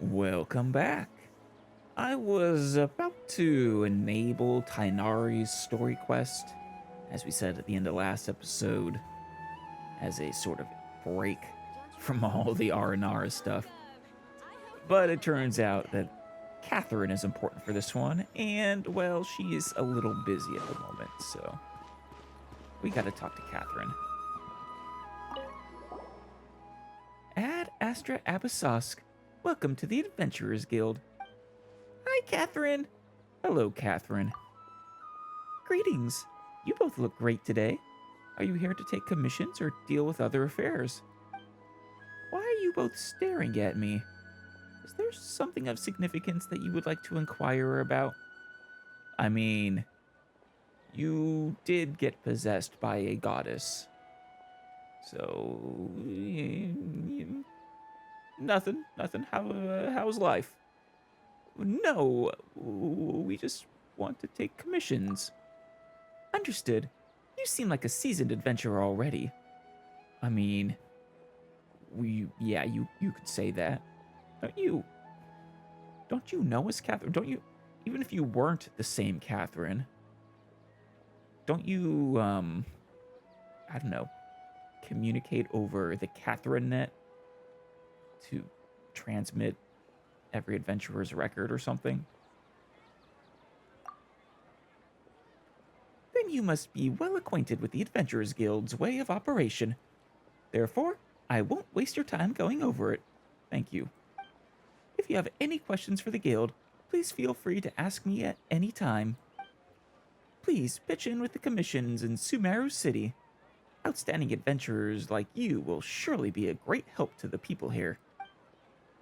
Welcome back. I was about to enable Tighnari's story quest, as we said at the end of last episode, as a sort of break from all the R&R stuff. But it turns out that Catherine is important for this one, and, well, she's a little busy at the moment, so we gotta talk to Catherine. Ad Astra Abyssosque, welcome to the Adventurers Guild. Hi, Catherine. Hello, Catherine. Greetings. You both look great today. Are you here to take commissions or deal with other affairs? Why are you both staring at me? Is there something of significance that you would like to inquire about? I mean, you did get possessed by a goddess. So, nothing. How's life? No, we just want to take commissions. Understood. You seem like a seasoned adventurer already. I mean, you could say that. Don't you know us, Catherine? Don't you, even if you weren't the same Catherine, don't you, I don't know, communicate over the Catherine net to transmit every adventurer's record or something? Then you must be well acquainted with the Adventurers Guild's way of operation. Therefore, I won't waste your time going over it. Thank you. If you have any questions for the guild, please feel free to ask me at any time. Please pitch in with the commissions in Sumeru City. Outstanding adventurers like you will surely be a great help to the people here.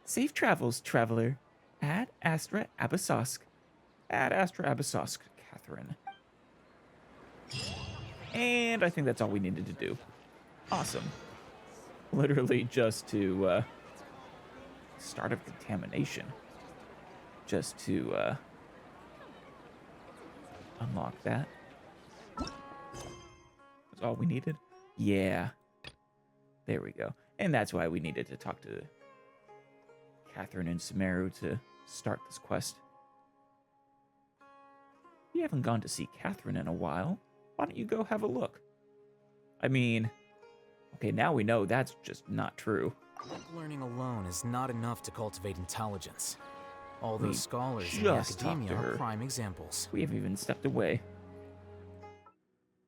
Safe travels, traveler. Ad Astra Abyssosque. Ad Astra Abyssosque, Catherine. And I think that's all we needed to do. Awesome. Literally just to, start of contamination. Just to, unlock that. That's all we needed? Yeah. There we go. And that's why we needed to talk to Catherine and Sumeru to start this quest. You haven't gone to see Catherine in a while. Why don't you go have a look? I mean, okay, now we know that's just not true. Book learning alone is not enough to cultivate intelligence. All We those scholars in just talked academia to her. are prime examples. We haven't even stepped away.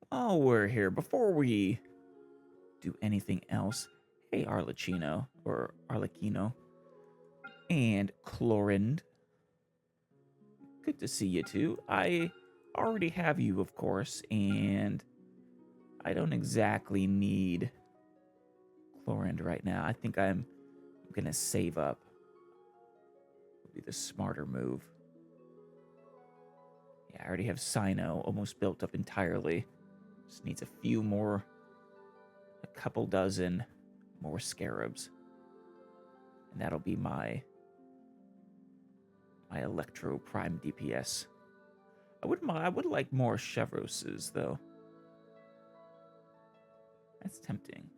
While we're here, before we do anything else, hey Arlecchino, or Arlecchino, and Chlorind. Good to see you two. I already have you, of course, and I don't exactly need Chlorind right now. I think I'm gonna save up. Would be the smarter move. Yeah, I already have Sino almost built up entirely. Just needs a few more, a couple dozen more scarabs. And that'll be my Electro Prime DPS. I would like more Chevroses, though. That's tempting.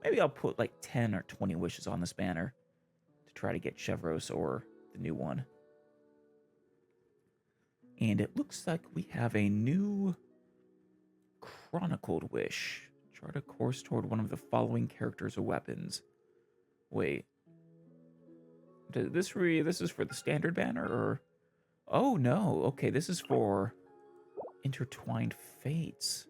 Maybe I'll put like 10 or 20 wishes on this banner to try to get Chevros or the new one. And it looks like we have a new Chronicled Wish. Chart a course toward one of the following characters or weapons. Wait. This is for the standard banner, or... Oh, no. Okay, this is for Intertwined Fates.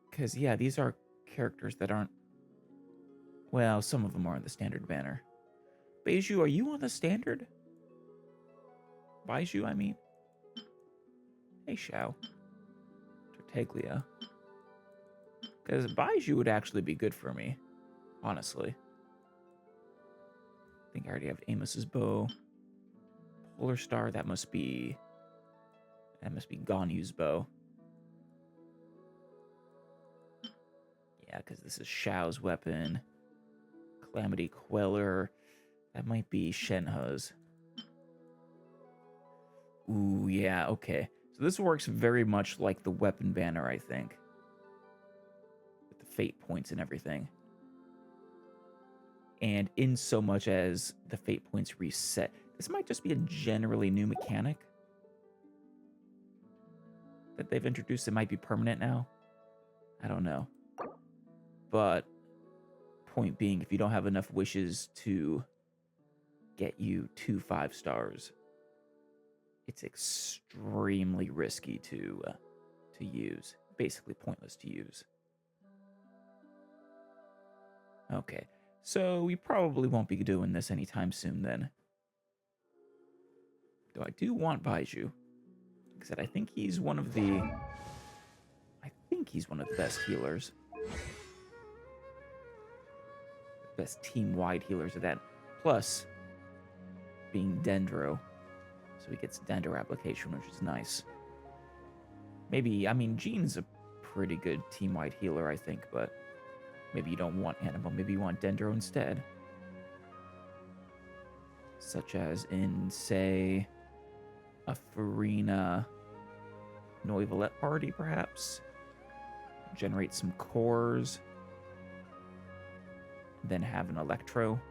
Because, yeah, these are characters that aren't... Well, some of them are on the standard banner. Beiju, are you on the standard? Baiju, I mean. Hey, Xiao. Tartaglia. Because Baiju would actually be good for me, honestly. I think I already have Amos's bow. Polar Star, that must be Ganyu's bow. Yeah, because this is Xiao's weapon. Calamity Queller. That might be Shenhe's. Ooh, yeah, okay. So this works very much like the weapon banner, I think. With the fate points and everything. And in so much as the fate points reset, this might just be a generally new mechanic that they've introduced. It might be permanent now. I don't know. But point being, if you don't have enough wishes to get you 2 5-stars, it's extremely risky to use. Basically pointless to use. Okay, so we probably won't be doing this anytime soon then. Though I do want Baiju. Like I said, I think he's one of the best healers. Best team-wide healers of that. Plus, being Dendro. So he gets Dendro application, which is nice. Maybe, I mean, Jean's a pretty good team-wide healer, I think, but maybe you don't want Animal. Maybe you want Dendro instead. Such as in, say, a Farina Noivalette party, perhaps. Generate some cores. Then have an Electro to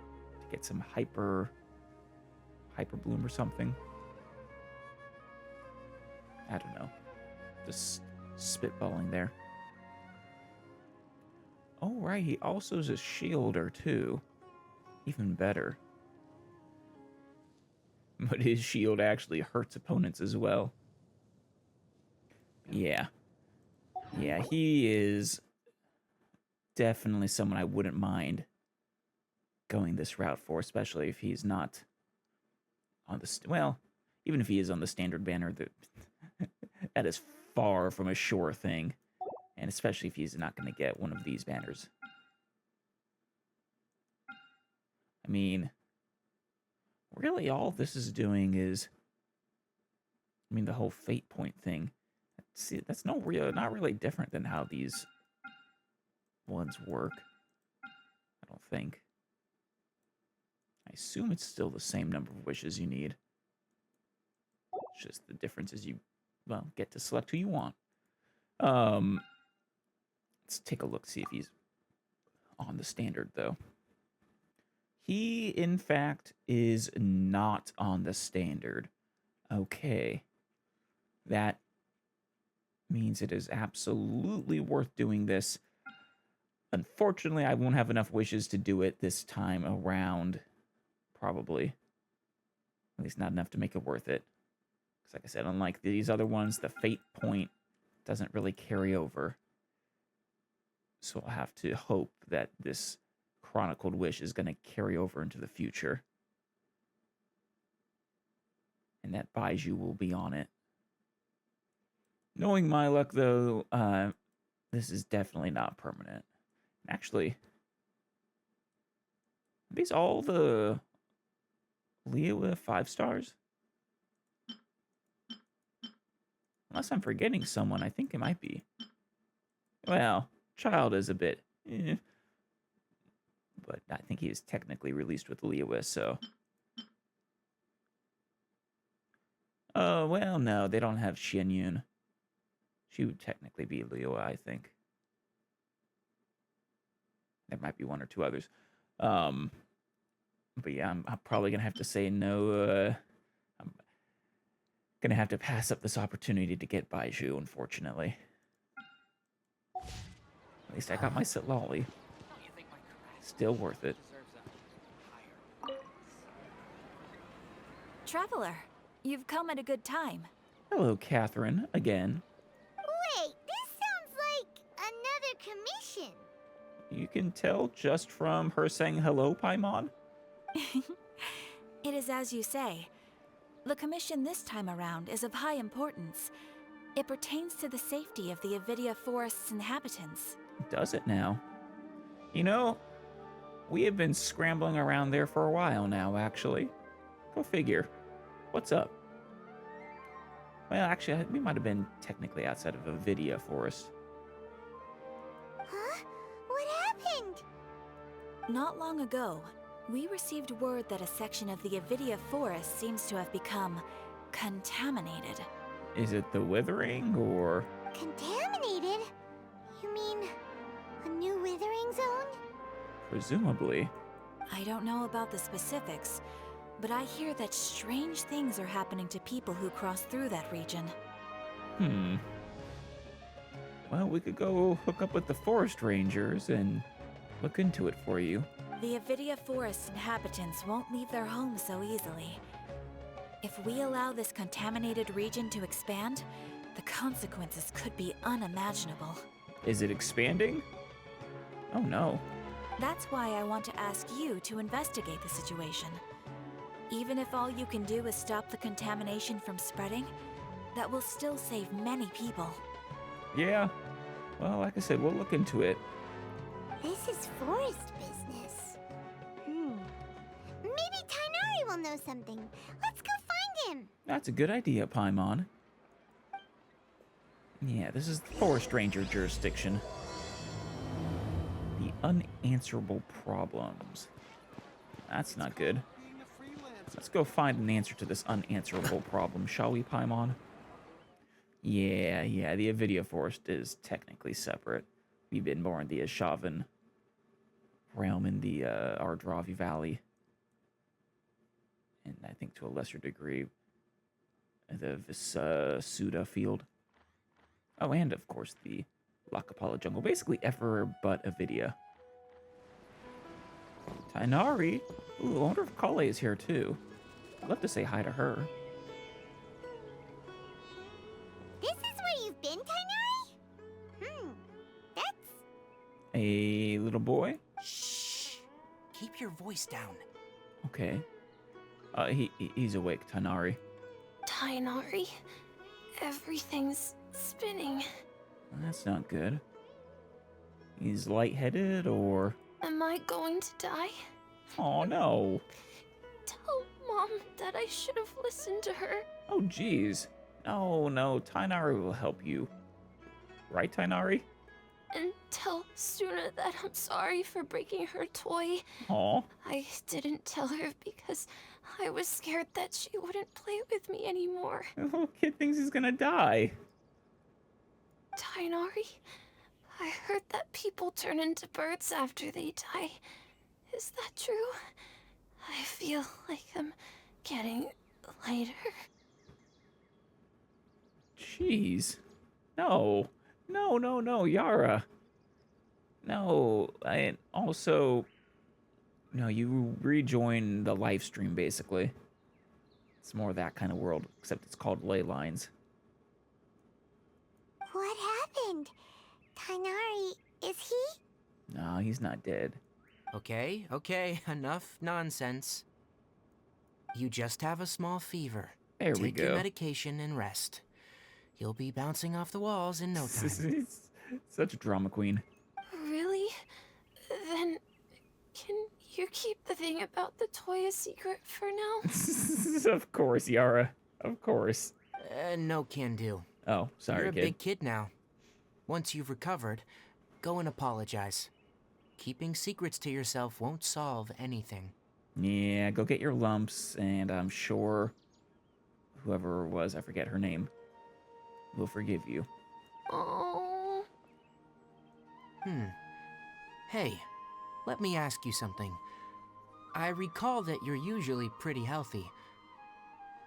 get some Hyper Bloom or something. I don't know. Just spitballing there. Oh, right. He also is a shielder, too. Even better. But his shield actually hurts opponents as well. Yeah. Yeah, he is definitely someone I wouldn't mind going this route for, especially if he's not on the... well, even if he is on the standard banner, that is far from a sure thing. And especially if he's not going to get one of these banners. I mean, really all this is doing is... I mean, the whole fate point thing. See, that's not really different than how these ones work. I don't think. I assume it's still the same number of wishes you need. It's just the difference is you, well, get to select who you want. Let's take a look, see if he's on the standard, though. He, in fact, is not on the standard. Okay. That means it is absolutely worth doing this. Unfortunately, I won't have enough wishes to do it this time around. Probably. At least not enough to make it worth it. Because like I said, unlike these other ones, the fate point doesn't really carry over. So I'll have to hope that this Chronicled Wish is going to carry over into the future. And that Baiju will be on it. Knowing my luck, though, this is definitely not permanent. Actually, are these all the Liyue 5-stars? Unless I'm forgetting someone, I think it might be. Well, Child is a bit... But I think he is technically released with Liyue, so... Oh, well, no, they don't have Xianyun. She would technically be Liyue, I think. There might be one or two others. But yeah, I'm probably going to have to say no. I'm going to have to pass up this opportunity to get Baiju, unfortunately. At least I got my Sitlali. Still worth it. Traveler, you've come at a good time. Hello, Catherine, again. Wait, this sounds like another commission. You can tell just from her saying hello, Paimon. It is as you say. The commission this time around is of high importance. It pertains to the safety of the Avidia Forest's inhabitants. Does it now? You know, we have been scrambling around there for a while now, actually. Go figure. What's up? Well, actually, we might have been technically outside of Avidia Forest. Huh? What happened? Not long ago, we received word that a section of the Avidia Forest seems to have become contaminated. Is it the Withering, or...? Contaminated? You mean a new withering zone? Presumably. I don't know about the specifics, but I hear that strange things are happening to people who cross through that region. Hmm. Well, we could go hook up with the forest rangers and look into it for you. The Avidia Forest inhabitants won't leave their homes so easily. If we allow this contaminated region to expand, the consequences could be unimaginable. Is it expanding? Oh no. That's why I want to ask you to investigate the situation. Even if all you can do is stop the contamination from spreading, that will still save many people. Yeah. Well, like I said, we'll look into it. This is forest business. Maybe Tighnari will know something. Let's go find him. That's a good idea, Paimon. Yeah, this is the forest ranger jurisdiction. The unanswerable problems. That's not good. Let's go find an answer to this unanswerable problem, shall we, Paimon? Yeah, the Avidia Forest is technically separate. We've been more in the Ashavan realm in the Ardravi Valley. And I think to a lesser degree, the Suda field. Oh, and of course the Lakapala jungle. Basically everywhere but Avidia. Tighnari? Ooh, I wonder if Kale is here too. I'd love to say hi to her. This is where you've been, Tighnari? That's... A little boy? Shh! Keep your voice down. Okay. He's awake, Tighnari. Tighnari, everything's spinning. That's not good. He's lightheaded, or... Am I going to die? Oh, no. Tell Mom that I should have listened to her. Oh, jeez. No, Tighnari will help you. Right, Tighnari? And tell Suna that I'm sorry for breaking her toy. Aw. I didn't tell her because I was scared that she wouldn't play with me anymore. The little kid thinks he's gonna die. Tighnari, I heard that people turn into birds after they die. Is that true? I feel like I'm getting lighter. Jeez. No, Yara. No, and also... No, you rejoin the live stream, basically. It's more that kind of world, except it's called Ley Lines. What happened? Tighnari, is he? No, he's not dead. Okay, enough nonsense. You just have a small fever. There we Take your go. medication and rest. You'll be bouncing off the walls in no time. Such a drama queen. Really? Then can you keep the thing about the toy a secret for now? Of course, Yara. Of course. No can do. Oh, sorry, You're a kid. big kid now. Once you've recovered, go and apologize. Keeping secrets to yourself won't solve anything. Yeah, go get your lumps, and I'm sure whoever it was, I forget her name, will forgive you. Oh. Hey, let me ask you something. I recall that you're usually pretty healthy.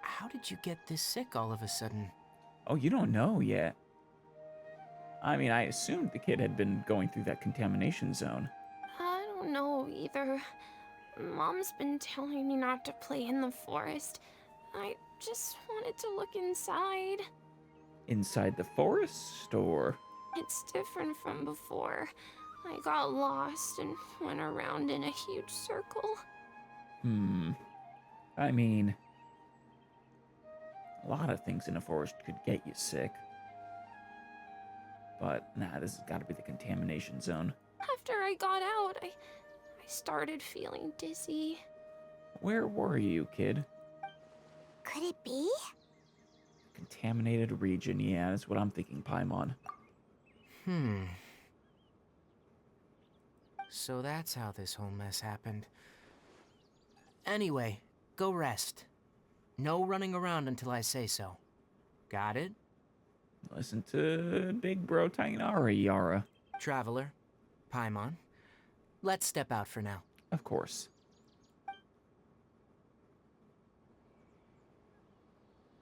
How did you get this sick all of a sudden? Oh, you don't know yet. I mean, I assumed the kid had been going through that contamination zone. I don't know either. Mom's been telling me not to play in the forest. I just wanted to look inside. Inside the forest, or? It's different from before. I got lost and went around in a huge circle. I mean, a lot of things in a forest could get you sick. But, nah, this has got to be the contamination zone. After I got out, I started feeling dizzy. Where were you, kid? Could it be? Contaminated region, yeah, that's what I'm thinking, Paimon. So that's how this whole mess happened. Anyway, go rest. No running around until I say so. Got it? Listen to big bro Tighnari, Yara. Traveler, Paimon, let's step out for now. Of course.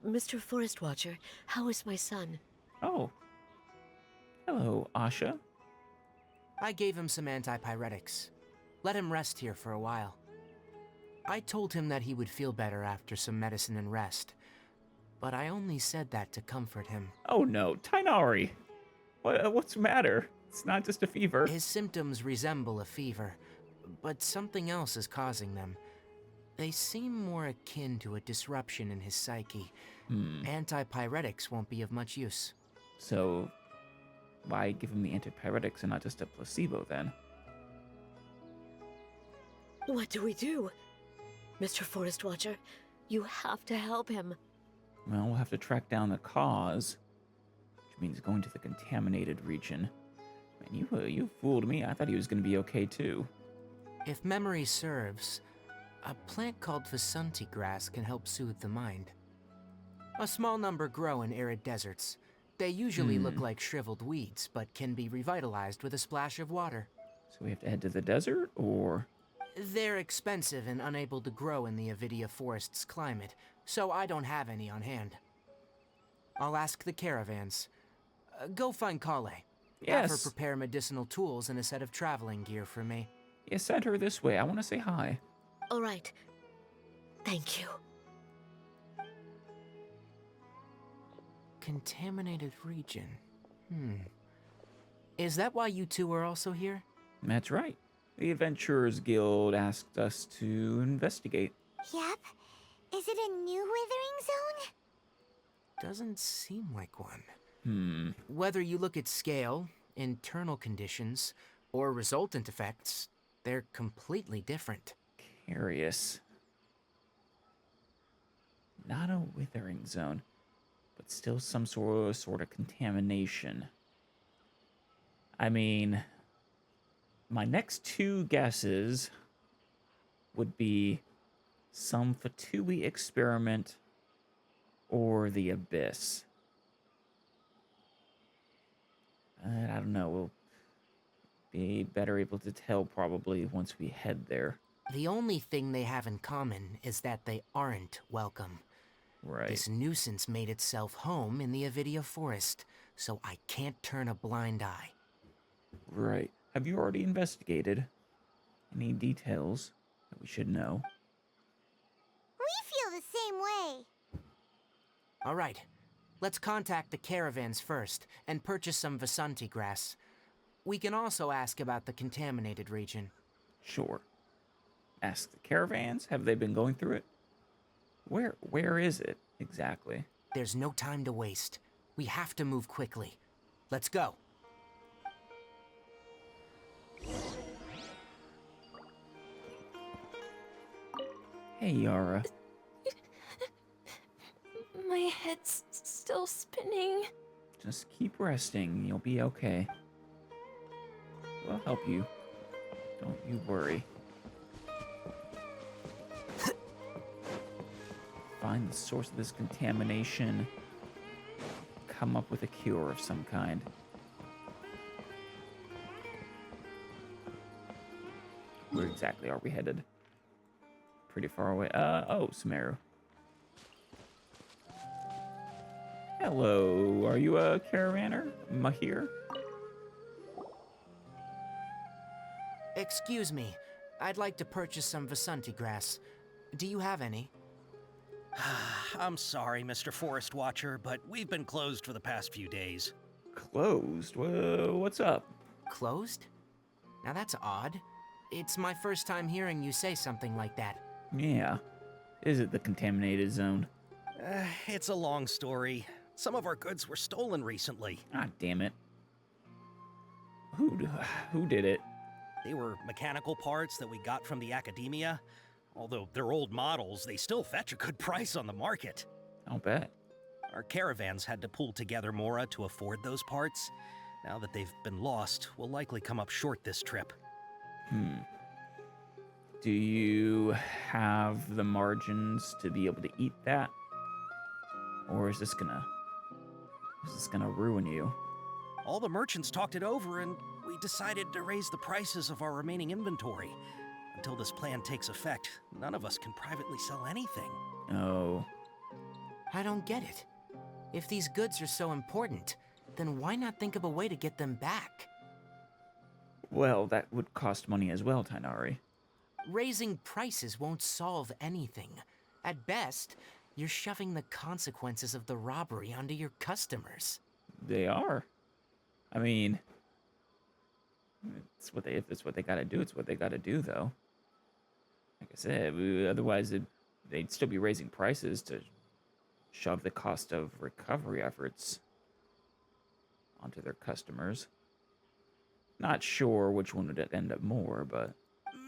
Mr. Forest Watcher, how is my son? Oh. Hello, Asha. I gave him some antipyretics. Let him rest here for a while. I told him that he would feel better after some medicine and rest, but I only said that to comfort him. Oh no, Tighnari. What's the matter? It's not just a fever. His symptoms resemble a fever, but something else is causing them. They seem more akin to a disruption in his psyche. Antipyretics won't be of much use. So, why give him the antipyretics and not just a placebo then? What do we do? Mr. Forest Watcher, you have to help him. Well, we'll have to track down the cause, which means going to the contaminated region. Man, you fooled me. I thought he was going to be okay too. If memory serves, a plant called Vasanti grass can help soothe the mind. A small number grow in arid deserts. They usually look like shriveled weeds, but can be revitalized with a splash of water. So we have to head to the desert, or? They're expensive and unable to grow in the Avidia forest's climate, so I don't have any on hand. I'll ask the caravans. Go find Kale. Yes. Have her prepare medicinal tools and a set of traveling gear for me. Yeah, send her this way. I want to say hi. All right. Thank you. Contaminated region. Is that why you two are also here? That's right. The Adventurers Guild asked us to investigate. Yep. Is it a new withering zone? Doesn't seem like one. Whether you look at scale, internal conditions, or resultant effects, they're completely different. Curious. Not a withering zone, but still some sort of contamination. I mean, my next two guesses would be some Fatui experiment or the Abyss. I don't know. We'll be better able to tell probably once we head there. The only thing they have in common is that they aren't welcome. Right. This nuisance made itself home in the Avidia forest, so I can't turn a blind eye. Right. Have you already investigated? Any details that we should know? We feel the same way. All right, let's contact the caravans first and purchase some Vasanti grass. We can also ask about the contaminated region. Sure. Ask the caravans. Have they been going through it? Where is it exactly? There's no time to waste. We have to move quickly. Let's go. Hey, Yara. My head's still spinning. Just keep resting. You'll be okay. We'll help you. Don't you worry. Find the source of this contamination. Come up with a cure of some kind. Where exactly are we headed? Pretty far away. Oh, Sumeru. Hello, are you a caravaner? Mahir? Excuse me, I'd like to purchase some Vasanti grass. Do you have any? I'm sorry, Mr. Forest Watcher, but we've been closed for the past few days. Closed? What's up? Closed? Now that's odd. It's my first time hearing you say something like that. Yeah. Is it the contaminated zone? It's a long story. Some of our goods were stolen recently. Ah, damn it. Who did it? They were mechanical parts that we got from the academia. Although they're old models, they still fetch a good price on the market. I'll bet. Our caravans had to pull together Mora to afford those parts. Now that they've been lost, we'll likely come up short this trip. Do you have the margins to be able to eat that? Or is this gonna ruin you? All the merchants talked it over, and we decided to raise the prices of our remaining inventory. Until this plan takes effect, none of us can privately sell anything. Oh. I don't get it. If these goods are so important, then why not think of a way to get them back? Well, that would cost money as well, Tighnari. Raising prices won't solve anything. At best, you're shoving the consequences of the robbery onto your customers. They are. I mean, it's what they, if it's what they gotta do, it's what they gotta do, though. Like I said, otherwise they'd still be raising prices to shove the cost of recovery efforts onto their customers. Not sure which one would end up more, but...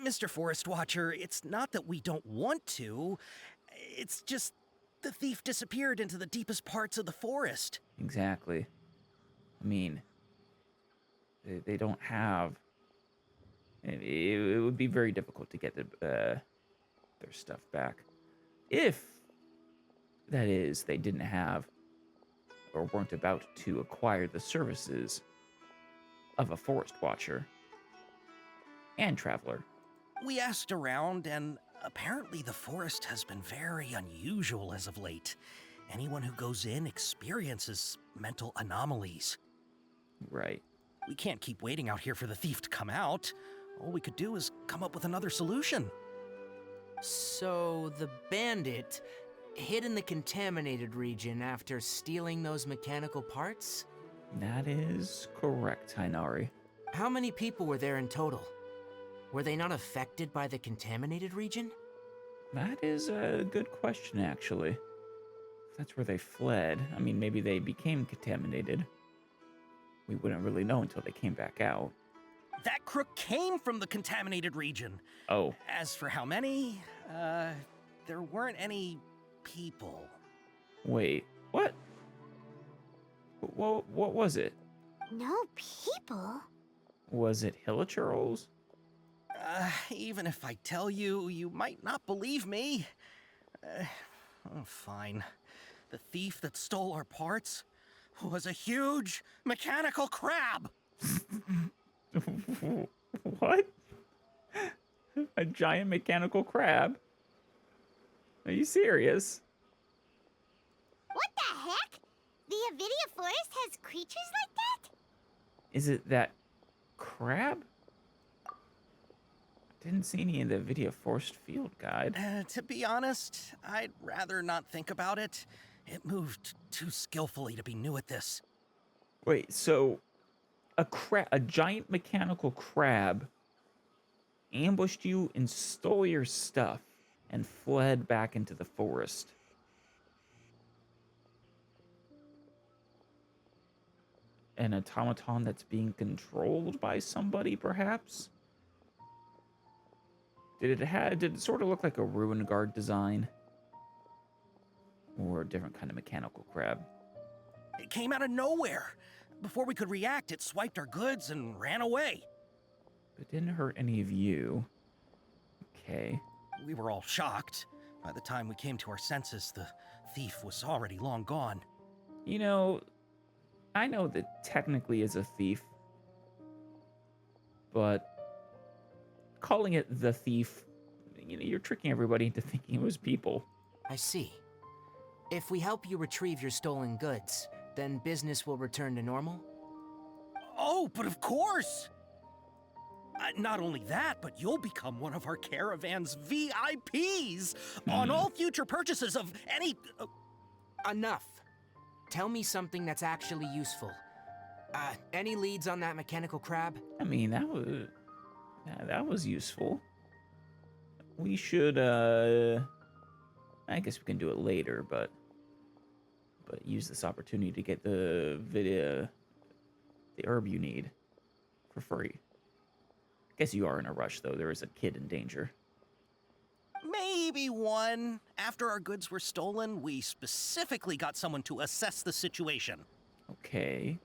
Mr. Forest Watcher, it's not that we don't want to. It's just the thief disappeared into the deepest parts of the forest. Exactly. I mean, they don't have... It would be very difficult to get their stuff back. If, that is, they didn't have or weren't about to acquire the services of a Forest Watcher and Traveler. We asked around, and apparently the forest has been very unusual as of late. Anyone who goes in experiences mental anomalies. Right. We can't keep waiting out here for the thief to come out. All we could do is come up with another solution. So, the bandit hid in the contaminated region after stealing those mechanical parts? That is correct, Tighnari. How many people were there in total? Were they not affected by the contaminated region? That is a good question, actually. If that's where they fled, I mean, maybe they became contaminated. We wouldn't really know until they came back out. That crook came from the contaminated region. Oh. As for how many, there weren't any people. Wait, what? What was it? No people? Was it Hilichurls? Even if I tell you, you might not believe me. Fine. The thief that stole our parts was a huge mechanical crab. What? A giant mechanical crab? Are you serious? What the heck? The Avidia Forest has creatures like that? Is it that crab? Didn't see any in the Avidia Forest Field Guide. To be honest, I'd rather not think about it. It moved too skillfully to be new at this. Wait, so a giant mechanical crab ambushed you and stole your stuff and fled back into the forest. An automaton that's being controlled by somebody, perhaps? Did it sort of look like a ruin guard design? Or a different kind of mechanical crab? It came out of nowhere. Before we could react, it swiped our goods and ran away. It didn't hurt any of you. Okay. We were all shocked. By the time we came to our senses, the thief was already long gone. You know, I know that technically is a thief, but calling it the thief, you're tricking everybody into thinking it was people. I see. If we help you retrieve your stolen goods, then business will return to normal? Oh, but of course! Not only that, but you'll become one of our caravan's VIPs on all future purchases of any... Enough. Tell me something that's actually useful. Any leads on that mechanical crab? I mean, that was useful. We should, I guess we can do it later, but use this opportunity to get the herb you need for free. Guess you are in a rush, though. There is a kid in danger. Maybe one. After our goods were stolen, we specifically got someone to assess the situation. Okay.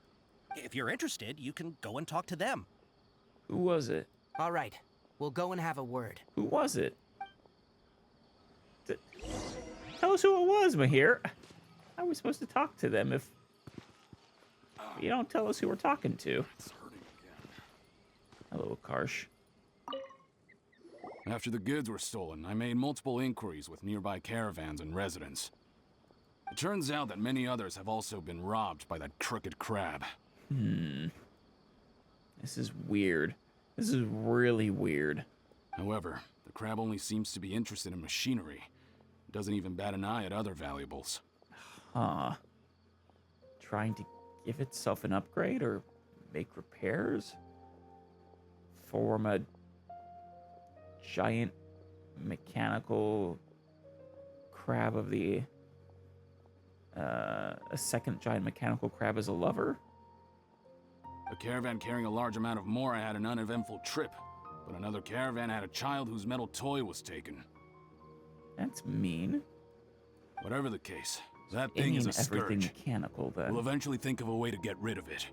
If you're interested, you can go and talk to them. Who was it? All right. We'll go and have a word. Who was it? Tell us who it was, Mahir. How are we supposed to talk to them if you don't tell us who we're talking to? Hello, Karsh. After the goods were stolen, I made multiple inquiries with nearby caravans and residents. It turns out that many others have also been robbed by that crooked crab. This is weird. This is really weird. However, the crab only seems to be interested in machinery. It doesn't even bat an eye at other valuables. Huh. Trying to give itself an upgrade or make repairs? Form a giant mechanical crab of the... a second giant mechanical crab as a lover? A caravan carrying a large amount of Mora had an uneventful trip, but another caravan had a child whose metal toy was taken. That's mean. Whatever the case, that thing is a everything scourge. mechanical, then. We'll eventually think of a way to get rid of it.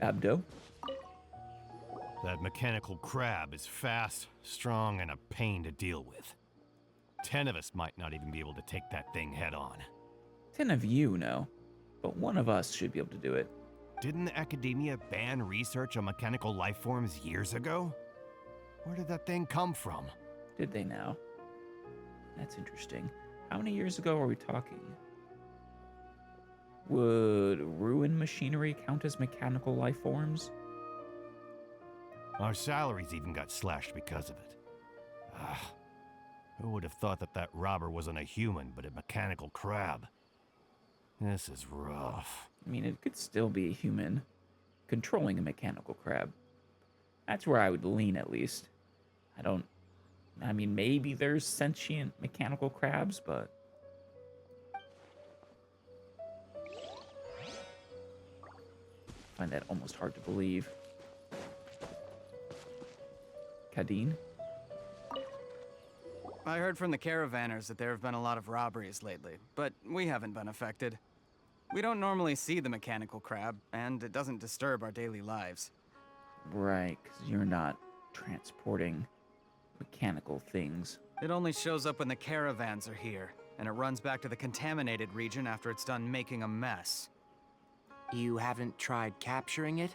Abdo? That mechanical crab is fast, strong, and a pain to deal with. 10 of us might not even be able to take that thing head on. 10 of you know, but one of us should be able to do it. Didn't the academia ban research on mechanical life forms years ago? Where did that thing come from? Did they now? That's interesting. How many years ago are we talking? Would ruined machinery count as mechanical life forms? Our salaries even got slashed because of it. Who would have thought that that robber wasn't a human, but a mechanical crab? This is rough. I mean, it could still be a human controlling a mechanical crab. That's where I would lean, at least. I mean, maybe there's sentient mechanical crabs, but... I find that almost hard to believe. Kadeen? I heard from the caravaners that there have been a lot of robberies lately, but we haven't been affected. We don't normally see the mechanical crab, and it doesn't disturb our daily lives. Right, because you're not transporting mechanical things. It only shows up when the caravans are here, and it runs back to the contaminated region after it's done making a mess. You haven't tried capturing it?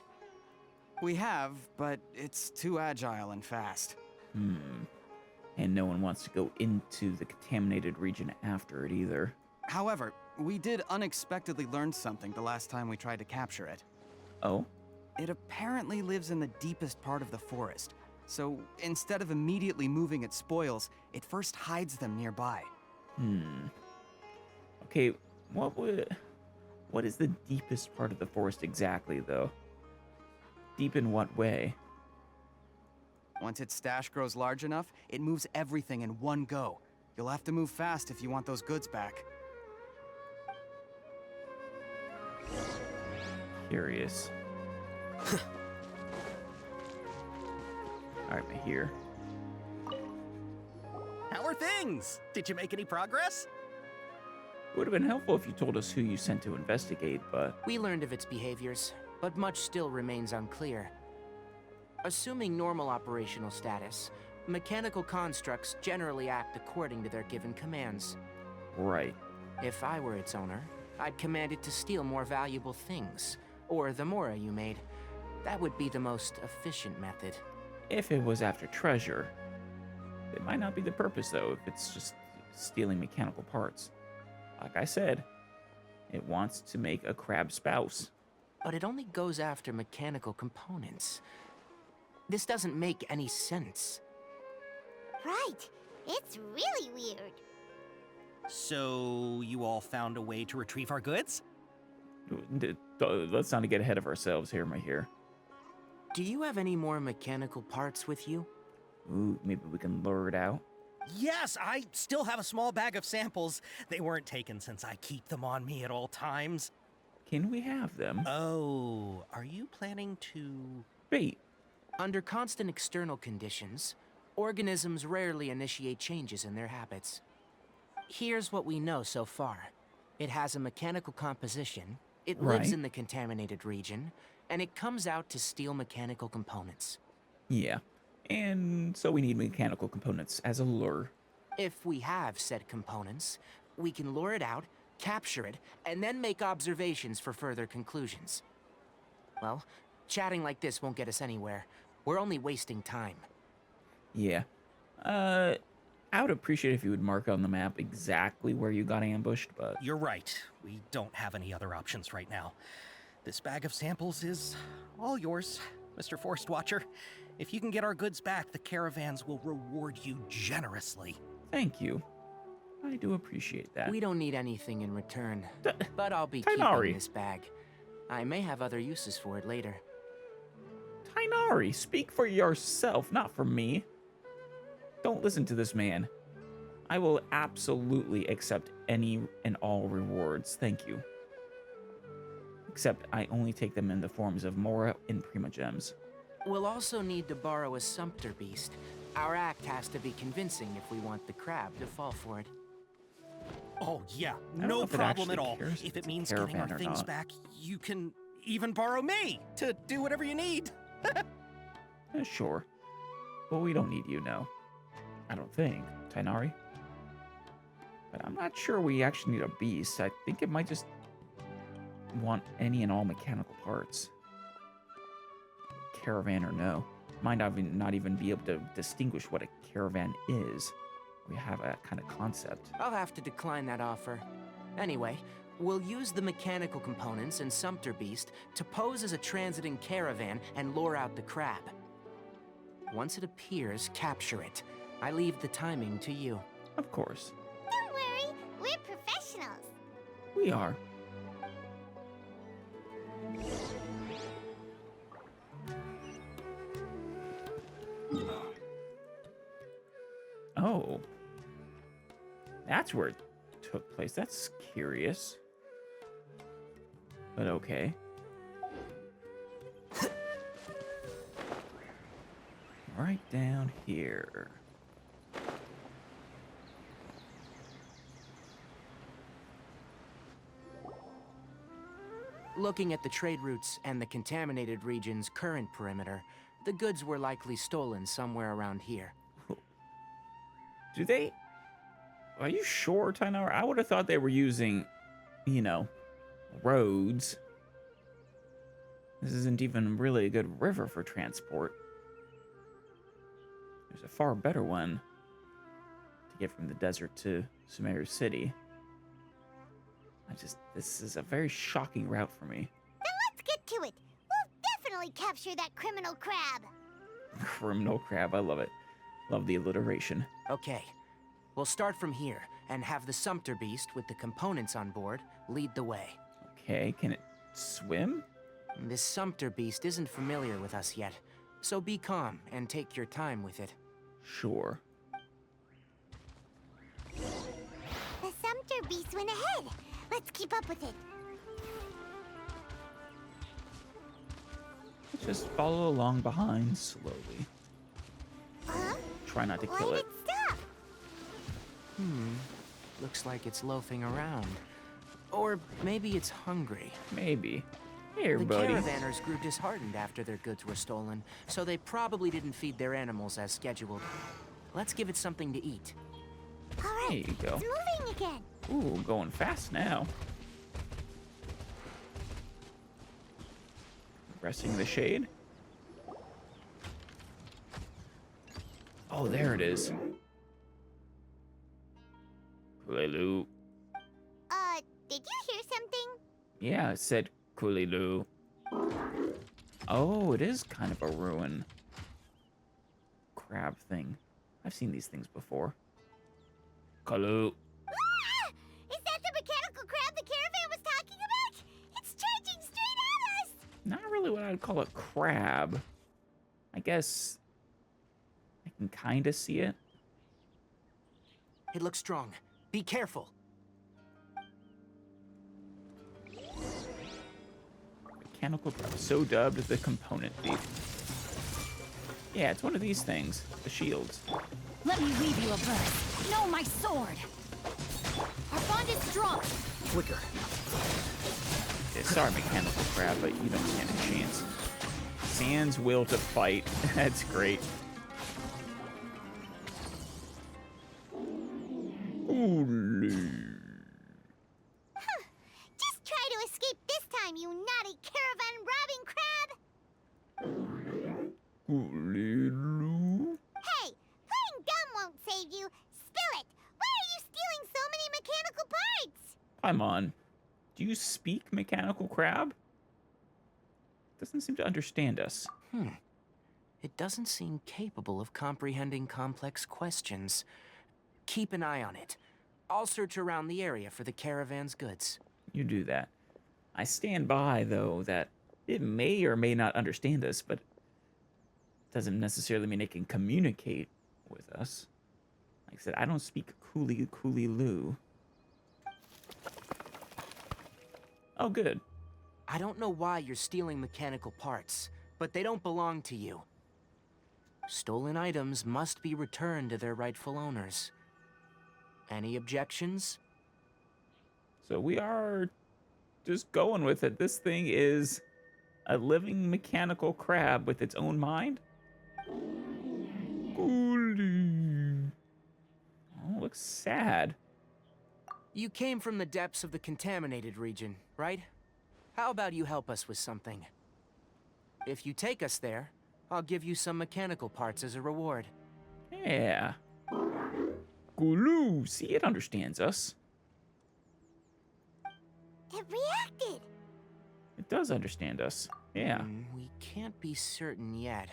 We have, but it's too agile and fast. And no one wants to go into the contaminated region after it either. However, we did unexpectedly learn something the last time we tried to capture it. Oh? It apparently lives in the deepest part of the forest, so instead of immediately moving its spoils, it first hides them nearby. Okay, what is the deepest part of the forest exactly, though? Deep in what way? Once its stash grows large enough, it moves everything in one go. You'll have to move fast if you want those goods back. Curious. Alright, we're here. How are things? Did you make any progress? It would have been helpful if you told us who you sent to investigate, but... We learned of its behaviors, but much still remains unclear. Assuming normal operational status, mechanical constructs generally act according to their given commands. Right. If I were its owner, I'd command it to steal more valuable things, or the Mora you made. That would be the most efficient method. If it was after treasure. It might not be the purpose, though, if it's just stealing mechanical parts. Like I said, it wants to make a crab spouse. But it only goes after mechanical components. This doesn't make any sense. Right. It's really weird. So, you all found a way to retrieve our goods? Let's not get ahead of ourselves here, my here. Do you have any more mechanical parts with you? Ooh, maybe we can lure it out. Yes, I still have a small bag of samples. They weren't taken since I keep them on me at all times. Can we have them? Oh, are you planning to... Wait. Under constant external conditions, organisms rarely initiate changes in their habits. Here's what we know so far. It has a mechanical composition, it lives Right. in the contaminated region, and it comes out to steal mechanical components. Yeah. And so we need mechanical components as a lure. If we have said components, we can lure it out, capture it, and then make observations for further conclusions. Well, chatting like this won't get us anywhere. We're only wasting time. Yeah. I would appreciate if you would mark on the map exactly where you got ambushed, but... You're right. We don't have any other options right now. This bag of samples is all yours, Mr. Forest Watcher. If you can get our goods back, the caravans will reward you generously. Thank you. I do appreciate that. We don't need anything in return, but I'll be Tighnari. keeping this bag. I may have other uses for it later. Tighnari, speak for yourself, not for me. Don't listen to this man. I will absolutely accept any and all rewards, thank you. Except I only take them in the forms of Mora and Prima Gems. We'll also need to borrow a Sumpter Beast. Our act has to be convincing if we want the crab to fall for it. Oh, yeah, I don't know no if it problem at actually all. cares If it's it means getting our caravan or things not. back, you can even borrow me to do whatever you need. Sure. But we don't need you, no. I don't think, Tighnari. But I'm not sure we actually need a beast. I think it might just want any and all mechanical parts. Caravan or no. Might not even be able to distinguish what a caravan is. We have a kind of concept. I'll have to decline that offer. Anyway, we'll use the mechanical components and Sumpter Beast to pose as a transiting caravan and lure out the crab. Once it appears, capture it. I leave the timing to you. Of course. Don't worry, we're professionals. We are. Oh. That's where it took place. That's curious. But okay. Right down here. Looking at the trade routes and the contaminated region's current perimeter, the goods were likely stolen somewhere around here. Do they... Are you sure, Tighnari? I would have thought they were using, you know, roads. This isn't even really a good river for transport. There's a far better one to get from the desert to Sumeru City. This is a very shocking route for me. Then let's get to it. We'll definitely capture that criminal crab. Criminal crab, I love it. Love the alliteration. Okay, we'll start from here and have the Sumpter Beast with the components on board lead the way. Okay, can it swim? This Sumpter Beast isn't familiar with us yet, so be calm and take your time with it. Sure. The Sumpter Beast went ahead. Let's keep up with it. Just follow along behind slowly. Huh? Try not to Why kill did it. it stop? Looks like it's loafing around. Or maybe it's hungry. Maybe. Here, The buddy. caravaners grew disheartened after their goods were stolen, so they probably didn't feed their animals as scheduled. Let's give it something to eat. All right, There you go. it's moving again. Ooh, going fast now. Resting the shade. Oh, there it is. Kulilu. Did you hear something? Yeah, it said Kulilu. Oh, it is kind of a ruin. Crab thing. I've seen these things before. Kalu. Ah! Is that the mechanical crab the caravan was talking about? It's charging straight at us! Not really what I'd call a crab. I guess I can kind of see it. It looks strong. Be careful. Mechanical crab, so dubbed the component thief. Yeah, it's one of these things, the shields. Let me weave you a verse. No, my sword. Our bond is strong. Quicker. Yeah, sorry, mechanical crab, but you don't stand a chance. Sans will to fight. That's great. Holy. Just try to escape this time, you naughty caravan robbing crab! Lulu. Hey, playing dumb won't save you. Spill it. Why are you stealing so many mechanical parts? Paimon, do you speak mechanical crab? Doesn't seem to understand us. It doesn't seem capable of comprehending complex questions. Keep an eye on it. I'll search around the area for the caravan's goods. You do that. I stand by, though, that it may or may not understand us, but doesn't necessarily mean it can communicate with us. Like I said, I don't speak Cooley-Loo. Oh, good. I don't know why you're stealing mechanical parts, but they don't belong to you. Stolen items must be returned to their rightful owners. Any objections? So we are just going with it. This thing is a living mechanical crab with its own mind? Cooley. Oh, looks sad. You came from the depths of the contaminated region, right? How about you help us with something? If you take us there, I'll give you some mechanical parts as a reward. Yeah. Gulu, see, it understands us. It reacted. It does understand us. Yeah. We can't be certain yet.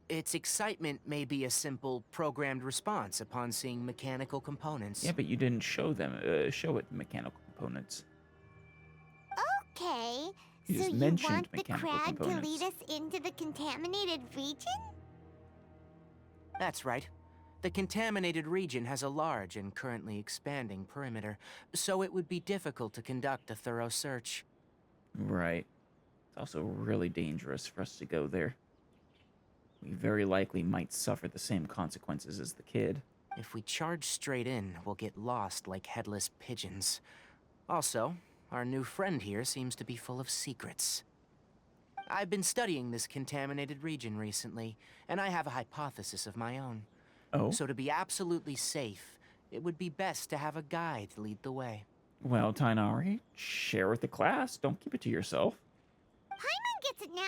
Its excitement may be a simple, programmed response upon seeing mechanical components. Yeah, but you didn't show it the mechanical components. Okay. You So just you mentioned want the mechanical crab to components. lead us into the contaminated region? That's right. The contaminated region has a large and currently expanding perimeter, so it would be difficult to conduct a thorough search. Right. It's also really dangerous for us to go there. We very likely might suffer the same consequences as the kid. If we charge straight in, we'll get lost like headless pigeons. Also, our new friend here seems to be full of secrets. I've been studying this contaminated region recently, and I have a hypothesis of my own. Oh? So to be absolutely safe, it would be best to have a guide lead the way. Well, Tighnari, share with the class. Don't keep it to yourself. Paimon gets it now.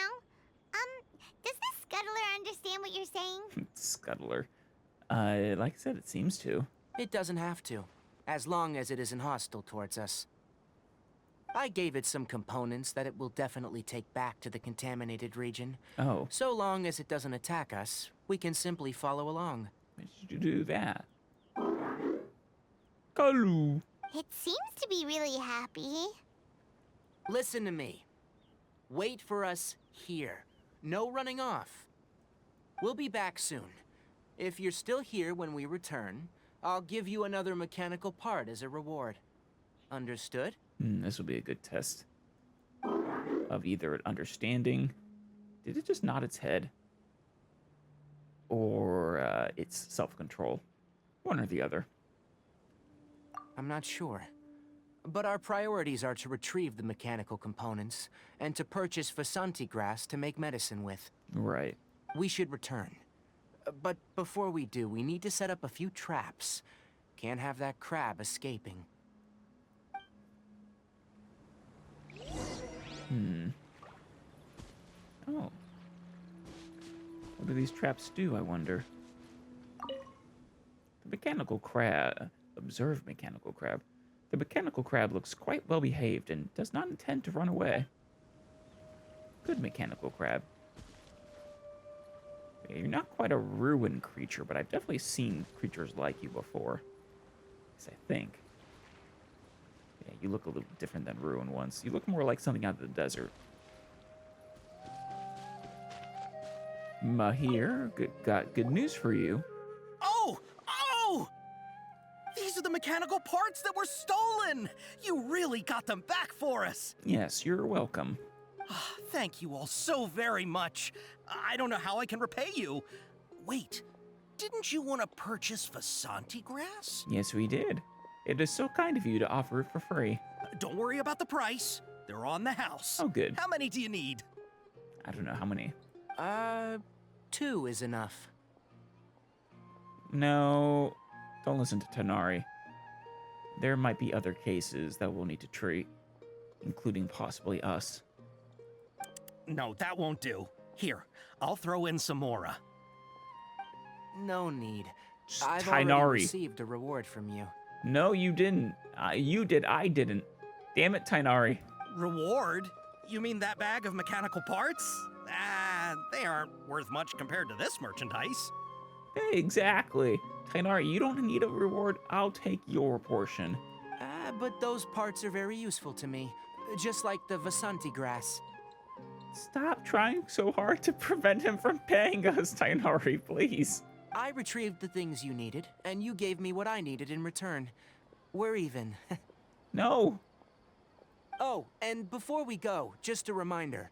Does this scuttler understand what you're saying? Scuttler. Like I said, it seems to. It doesn't have to, as long as it isn't hostile towards us. I gave it some components that it will definitely take back to the contaminated region. Oh. So long as it doesn't attack us, we can simply follow along. Why did you do that? Kalu. It seems to be really happy. Listen to me. Wait for us here. No running off. We'll be back soon. If you're still here when we return, I'll give you another mechanical part as a reward. Understood? This will be a good test of either understanding. Did it just nod its head? Or its self-control? One or the other. I'm not sure. But our priorities are to retrieve the mechanical components and to purchase Vasanti grass to make medicine with. Right. We should return. But before we do, we need to set up a few traps. Can't have that crab escaping. Oh. What do these traps do, I wonder? The mechanical crab... Observe mechanical crab. The mechanical crab looks quite well behaved and does not intend to run away. Good mechanical crab. Yeah, you're not quite a ruin creature, but I've definitely seen creatures like you before. Yes, I think. Yeah, you look a little different than ruin ones. You look more like something out of the desert. Mahir, got good news for you. Oh! Oh! These are the mechanical parts that were stolen! You really got them back for us! Yes, you're welcome. Thank you all so very much. I don't know how I can repay you. Wait, didn't you want to purchase Vasanti grass? Yes, we did. It is so kind of you to offer it for free. Don't worry about the price. They're on the house. Oh, good. How many do you need? I don't know how many. 2 is enough. No, don't listen to Tighnari. There might be other cases that we'll need to treat, including possibly us. No, that won't do. Here, I'll throw in some more. No need. Just I've already Tighnari. received a reward from you. No, you didn't. You did, I didn't. Damn it, Tighnari. Reward? You mean that bag of mechanical parts? They aren't worth much compared to this merchandise. Exactly. Tighnari, you don't need a reward. I'll take your portion. But those parts are very useful to me. Just like the Vasanti grass. Stop trying so hard to prevent him from paying us, Tighnari, please. I retrieved the things you needed, and you gave me what I needed in return. We're even. No. Oh, and before we go, just a reminder.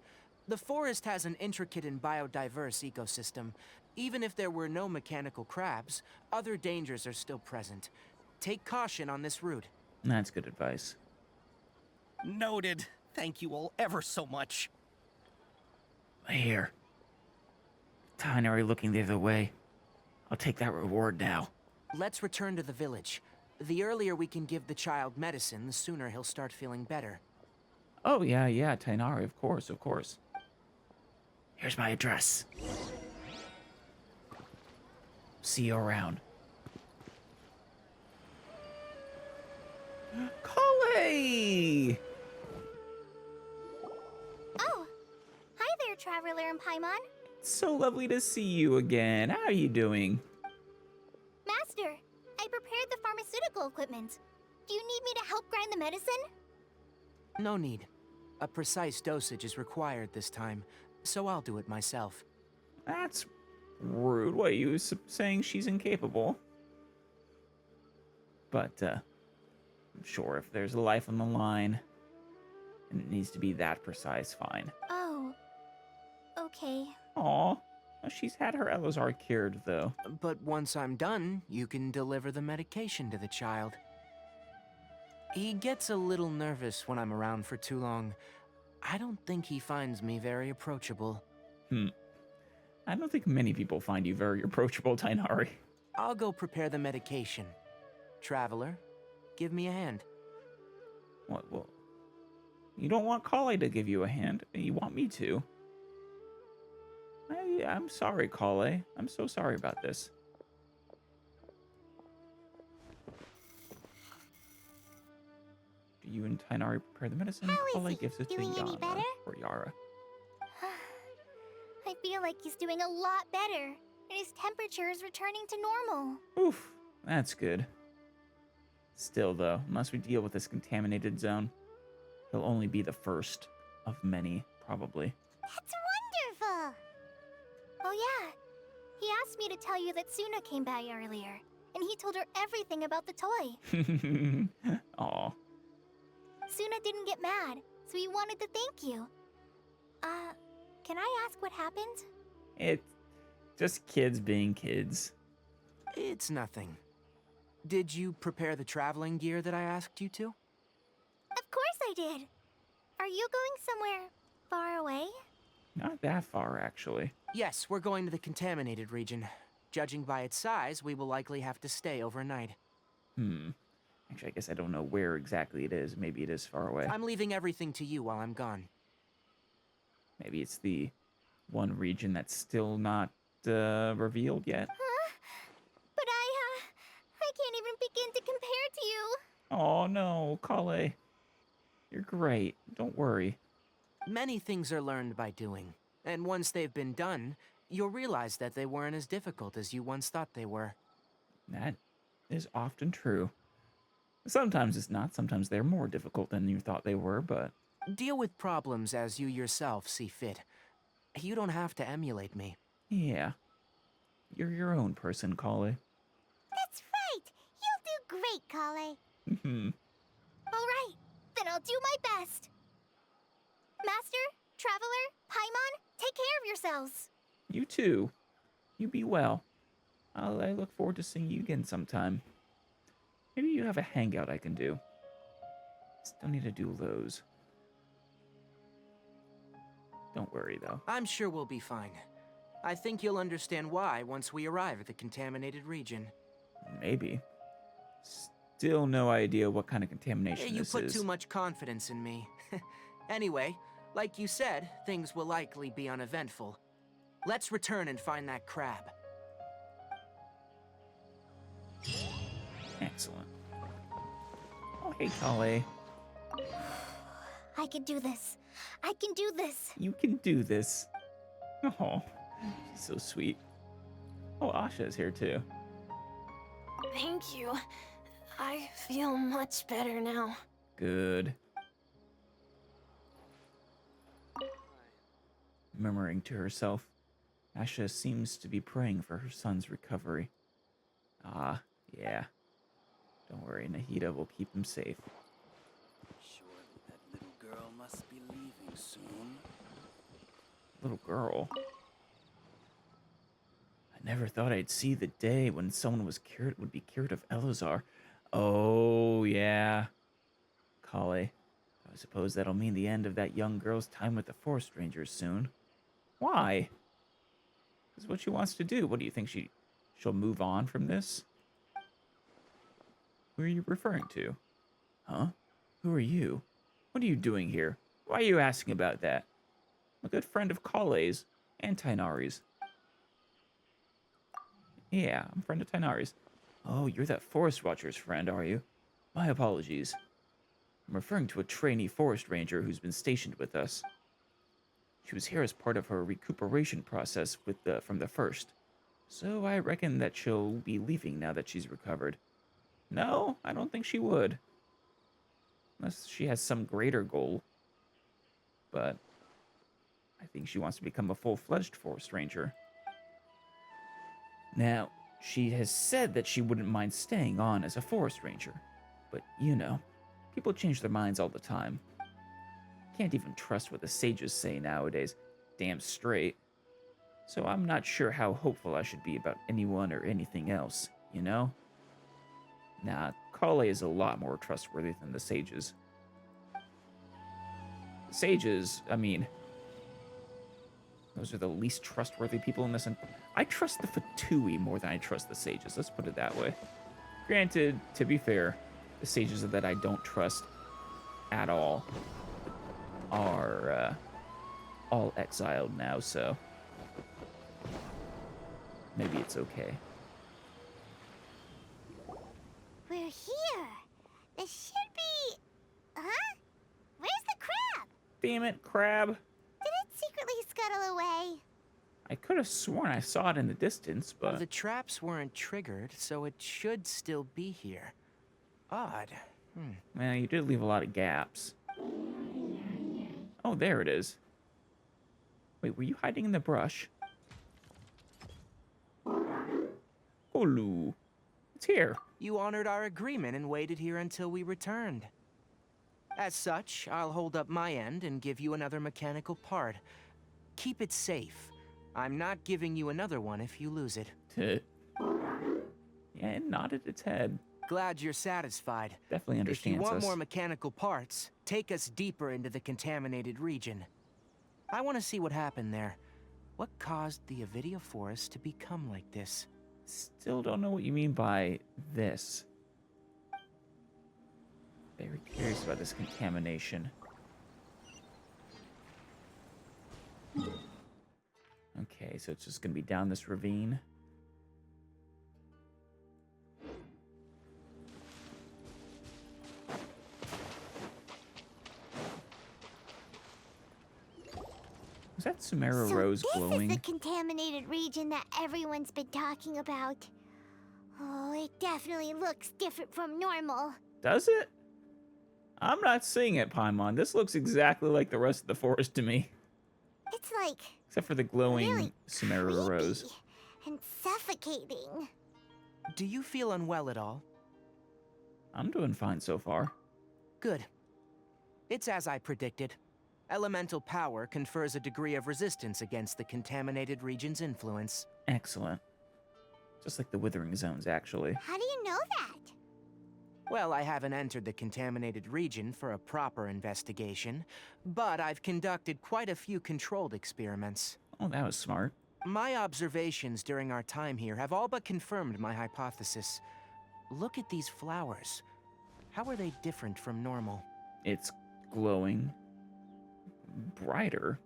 The forest has an intricate and biodiverse ecosystem. Even if there were no mechanical crabs, other dangers are still present. Take caution on this route. That's good advice. Noted. Thank you all ever so much. Here. Tighnari looking the other way. I'll take that reward now. Let's return to the village. The earlier we can give the child medicine, the sooner he'll start feeling better. Oh, yeah, Tighnari, of course, of course. Here's my address. See you around. Kale! Oh, hi there, Traveler and Paimon. So lovely to see you again. How are you doing? Master, I prepared the pharmaceutical equipment. Do you need me to help grind the medicine? No need. A precise dosage is required this time, so I'll do it myself. That's rude. What, you saying she's incapable? But, I'm sure if there's a life on the line, and it needs to be that precise, fine. Oh, okay. Aw, she's had her Elazar cured, though. But once I'm done, you can deliver the medication to the child. He gets a little nervous when I'm around for too long. I don't think he finds me very approachable. I don't think many people find you very approachable, Tighnari. I'll go prepare the medication. Traveler, give me a hand. What, well, you don't want Kale to give you a hand. You want me to. I'm sorry, Kale. I'm so sorry about this. Do you and Tighnari prepare the medicine? How is Kale he? gives it to Doing any Yana better? or Yara. I feel like he's doing a lot better, and his temperature is returning to normal. Oof, that's good. Still, though, unless we deal with this contaminated zone, he'll only be the first of many, probably. That's wonderful! Oh yeah, he asked me to tell you that Suna came by earlier, and he told her everything about the toy. Aw. Suna didn't get mad, so he wanted to thank you. Can I ask what happened? It's just kids being kids. It's nothing. Did you prepare the traveling gear that I asked you to? Of course I did. Are you going somewhere far away? Not that far, actually. Yes, we're going to the contaminated region. Judging by its size, we will likely have to stay overnight. Actually, I guess I don't know where exactly it is. Maybe it is far away. I'm leaving everything to you while I'm gone. Maybe it's the one region that's still not revealed yet. Huh? But I can't even begin to compare to you. Oh no, Kale. You're great. Don't worry. Many things are learned by doing, and once they've been done, you'll realize that they weren't as difficult as you once thought they were. That is often true. Sometimes it's not. Sometimes they're more difficult than you thought they were, but... Deal with problems as you yourself see fit. You don't have to emulate me. Yeah. You're your own person, Kale. That's right. You'll do great, Kale. All right, then I'll do my best. Master, Traveler, Paimon, take care of yourselves. You too. You be well. I look forward to seeing you again sometime. Maybe you have a hangout I can do. Still need to do those. Don't worry, though. I'm sure we'll be fine. I think you'll understand why once we arrive at the contaminated region. Maybe. Still no idea what kind of contamination You this put is. too much confidence in me. Anyway, like you said, things will likely be uneventful. Let's return and find that crab. Excellent. Oh, hey, Kale. I can do this. I can do this. You can do this. Oh, she's so sweet. Oh, Asha's here too. Thank you. I feel much better now. Good. Murmuring to herself, Asha seems to be praying for her son's recovery. Ah, yeah. Don't worry, Nahida will keep him safe. Surely that little girl must be leaving soon. Little girl? I never thought I'd see the day when someone would be cured of Elazar. Oh, yeah. Kale, I suppose that'll mean the end of that young girl's time with the Forest Rangers soon. Why? This is what she wants to do. What do you think, she'll move on from this? Who are you referring to? Huh? Who are you? What are you doing here? Why are you asking about that? I'm a good friend of Kale's and Tighnari's. Yeah, I'm a friend of Tighnari's. Oh, you're that Forest Watcher's friend, are you? My apologies. I'm referring to a trainee Forest Ranger who's been stationed with us. She was here as part of her recuperation process from the first. So I reckon that she'll be leaving now that she's recovered. No, I don't think she would. Unless she has some greater goal. But I think she wants to become a full-fledged Forest Ranger. Now, she has said that she wouldn't mind staying on as a Forest Ranger. But, you know, people change their minds all the time. Can't even trust what the sages say nowadays. Damn straight. So I'm not sure how hopeful I should be about anyone or anything else, you know? Nah, Kale is a lot more trustworthy than the sages. The sages, I mean, those are the least trustworthy people in this. I trust the Fatui more than I trust the sages. Let's put it that way. Granted, to be fair, the sages that I don't trust at all are all exiled now, so maybe it's okay. We're here. This should be... Huh? Where's the crab? Damn it, crab. Did it secretly scuttle away? I could have sworn I saw it in the distance, but... The traps weren't triggered, so it should still be here. Odd. Well, you did leave a lot of gaps. Oh, there it is. Wait, were you hiding in the brush? Olu. It's here. You honored our agreement and waited here until we returned. As such, I'll hold up my end and give you another mechanical part. Keep it safe. I'm not giving you another one if you lose it. Yeah, it nodded its head. Glad you're satisfied. Definitely understands If you want us. more mechanical parts, take us deeper into the contaminated region. I want to see what happened there. What caused the Avidia forest to become like this? Still don't know what you mean by this. Very curious about this contamination. Okay, so it's just gonna be down this ravine. Was that Sumera Rose glowing? This is the contaminated region that everyone's been talking about. Oh, it definitely looks different from normal. Does it? I'm not seeing it, Paimon. This looks exactly like the rest of the forest to me. It's like... Except for the glowing really Sumera Rose. and suffocating. Do you feel unwell at all? I'm doing fine so far. Good. It's as I predicted. Elemental power confers a degree of resistance against the contaminated region's influence. Excellent. Just like the Withering Zones, actually. How do you know that? Well, I haven't entered the contaminated region for a proper investigation, but I've conducted quite a few controlled experiments. Oh, that was smart. My observations during our time here have all but confirmed my hypothesis. Look at these flowers. How are they different from normal? It's glowing brighter.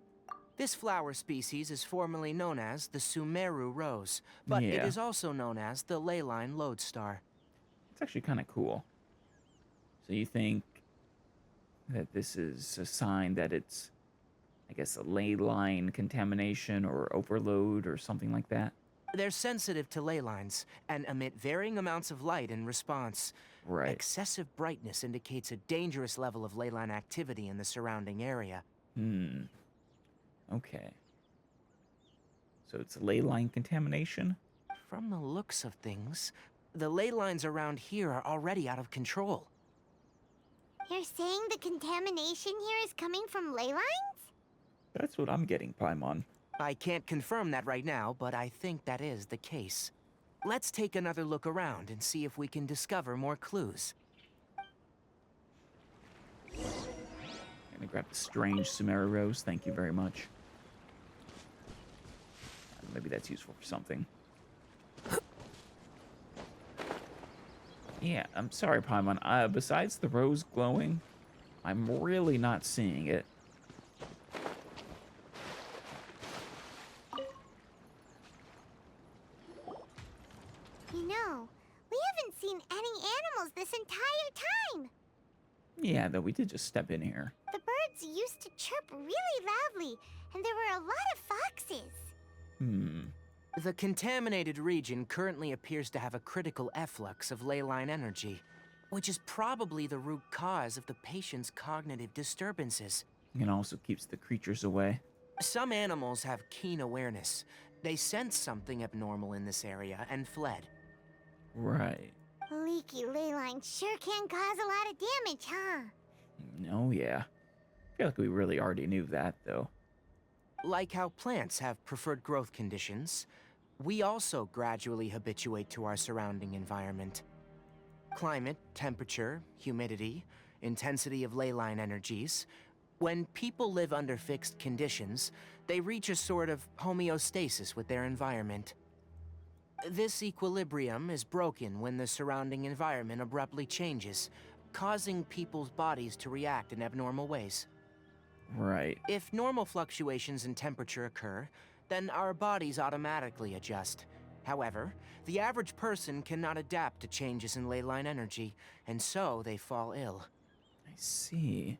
This flower species is formerly known as the Sumeru rose, but it Yeah. is also known as the Ley Line lodestar. It's actually kind of cool. So you think that this is a sign that it's, I guess, a ley line contamination or overload or something like that? They're sensitive to ley lines and emit varying amounts of light in response. Right. Excessive brightness indicates a dangerous level of ley line activity in the surrounding area. Okay. So it's ley line contamination? From the looks of things, the ley lines around here are already out of control. You're saying the contamination here is coming from ley lines? That's what I'm getting, Paimon. I can't confirm that right now, but I think that is the case. Let's take another look around and see if we can discover more clues. I'm gonna grab the strange Sumeru rose. Thank you very much. Maybe that's useful for something. Yeah, I'm sorry, Paimon. Besides the rose glowing, I'm really not seeing it. You know, we haven't seen any animals this entire time. Yeah, though we did just step in here. The birds used to chirp really loudly, and there were a lot of foxes. The contaminated region currently appears to have a critical efflux of ley line energy, which is probably the root cause of the patient's cognitive disturbances. It also keeps the creatures away. Some animals have keen awareness. They sensed something abnormal in this area and fled. Right. Leaky ley lines sure can cause a lot of damage, huh? Oh, yeah. I feel like we really already knew that, though. Like how plants have preferred growth conditions, we also gradually habituate to our surrounding environment. Climate, temperature, humidity, intensity of ley line energies. When people live under fixed conditions, they reach a sort of homeostasis with their environment. This equilibrium is broken when the surrounding environment abruptly changes, causing people's bodies to react in abnormal ways. Right. If normal fluctuations in temperature occur, then our bodies automatically adjust. However, the average person cannot adapt to changes in ley line energy, and so they fall ill. I see.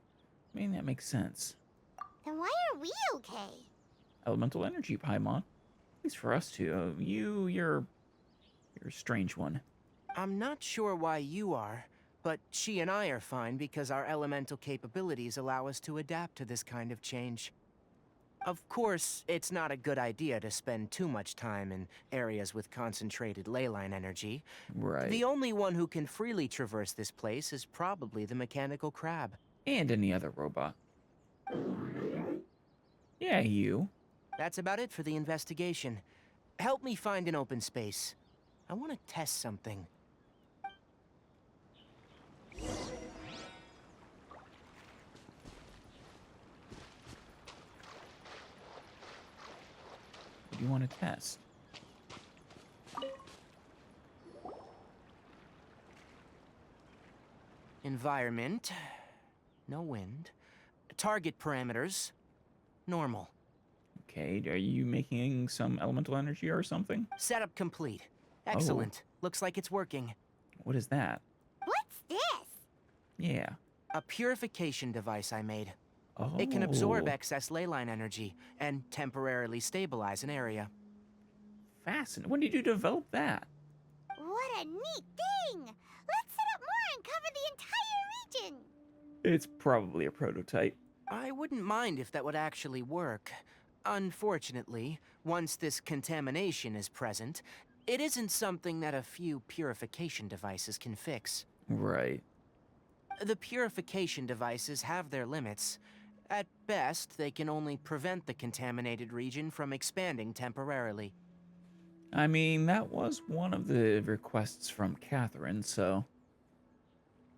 I mean, that makes sense. Then why are we okay? Elemental energy, Paimon. At least for us two. You're a strange one. I'm not sure why you are, but she and I are fine because our elemental capabilities allow us to adapt to this kind of change. Of course, it's not a good idea to spend too much time in areas with concentrated ley line energy. Right. The only one who can freely traverse this place is probably the mechanical crab. And any other robot. Yeah, you. That's about it for the investigation. Help me find an open space. I want to test something. What do you want to test? Environment. No wind. Target parameters. Normal. Okay, are you making some elemental energy or something? Setup complete. Excellent. Looks like it's working. What is that? What's this? Yeah. A purification device I made. Oh. It can absorb excess ley line energy and temporarily stabilize an area. Fascinating. When did you develop that? What a neat thing! Let's set up more and cover the entire region! It's probably a prototype. I wouldn't mind if that would actually work. Unfortunately, once this contamination is present, it isn't something that a few purification devices can fix. Right. The purification devices have their limits. At best, they can only prevent the contaminated region from expanding temporarily. I mean, that was one of the requests from Catherine, so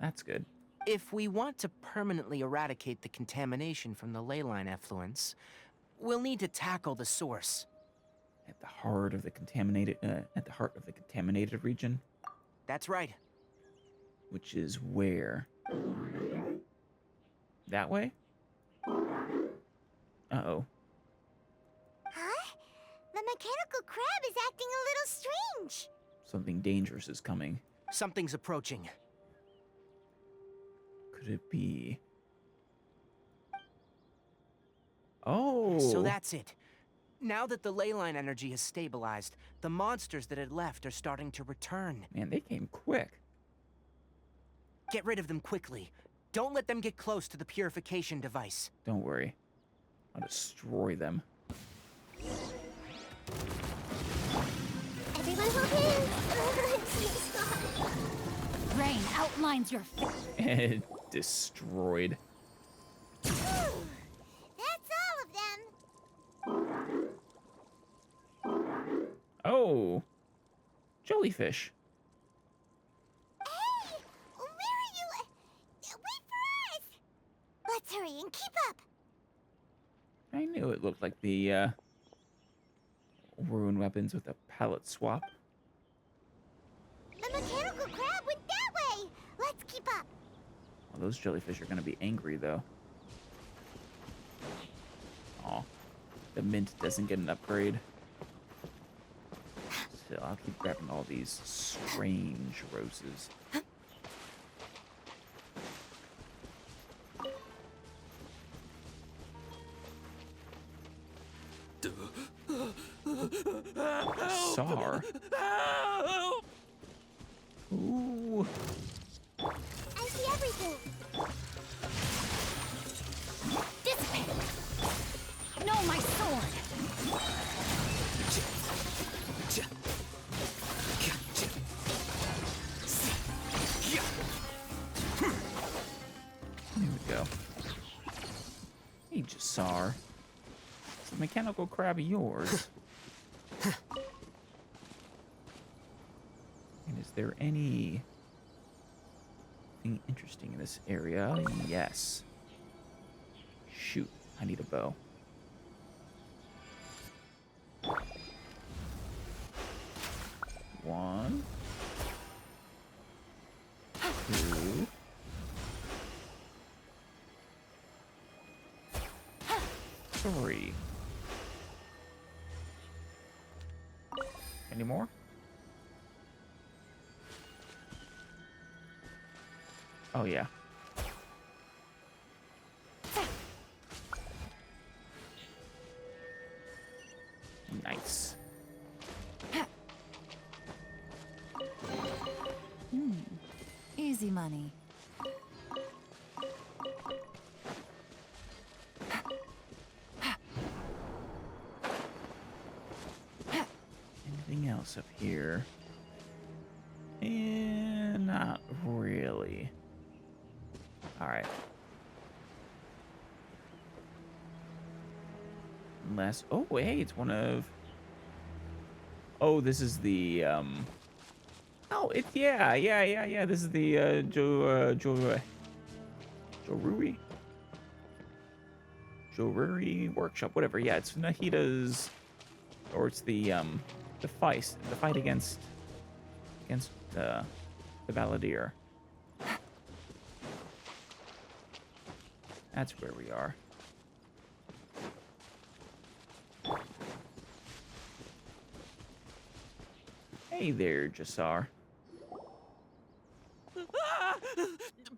that's good. If we want to permanently eradicate the contamination from the ley line effluents, we'll need to tackle the source. At the heart of the contaminated region, That's right. which is where? That way? Uh-oh. mechanical crab is acting a little strange. Something dangerous is coming. Something's approaching. Could it be? Oh. So that's it. Now that the ley line energy has stabilized, the monsters that had left are starting to return. Man, they came quick. Get rid of them quickly. Don't let them get close to the purification device. Don't worry. I'll destroy them. Everyone hold hands. Rain outlines your And destroyed. That's all of them. Oh. Jellyfish. Hey, where are you? Wait for us. Let's hurry and keep up. I knew it looked like the ruined weapons with a palette swap. The mechanical crab went that way. Let's keep up. Well, those jellyfish are going to be angry, though. Aw. The mint doesn't get an upgrade. Still, I'll keep grabbing all these strange roses. Sar. Ooh. I see everything. dissipate. No, my sword. Here we go. Hey, Jasar. Is the mechanical crab yours? And is there anything interesting in this area? Yes. Shoot, I need a bow. One. Two. Three. Any more? Oh, yeah. Nice. Easy money. Anything else up here? And not really. All right. Unless, oh, hey, it's one of. Oh, this is the Oh, it's yeah. This is the Joruri workshop, whatever. Yeah, it's Nahida's, or it's the fight against the Balladeer. That's where we are. Hey there, Jasar.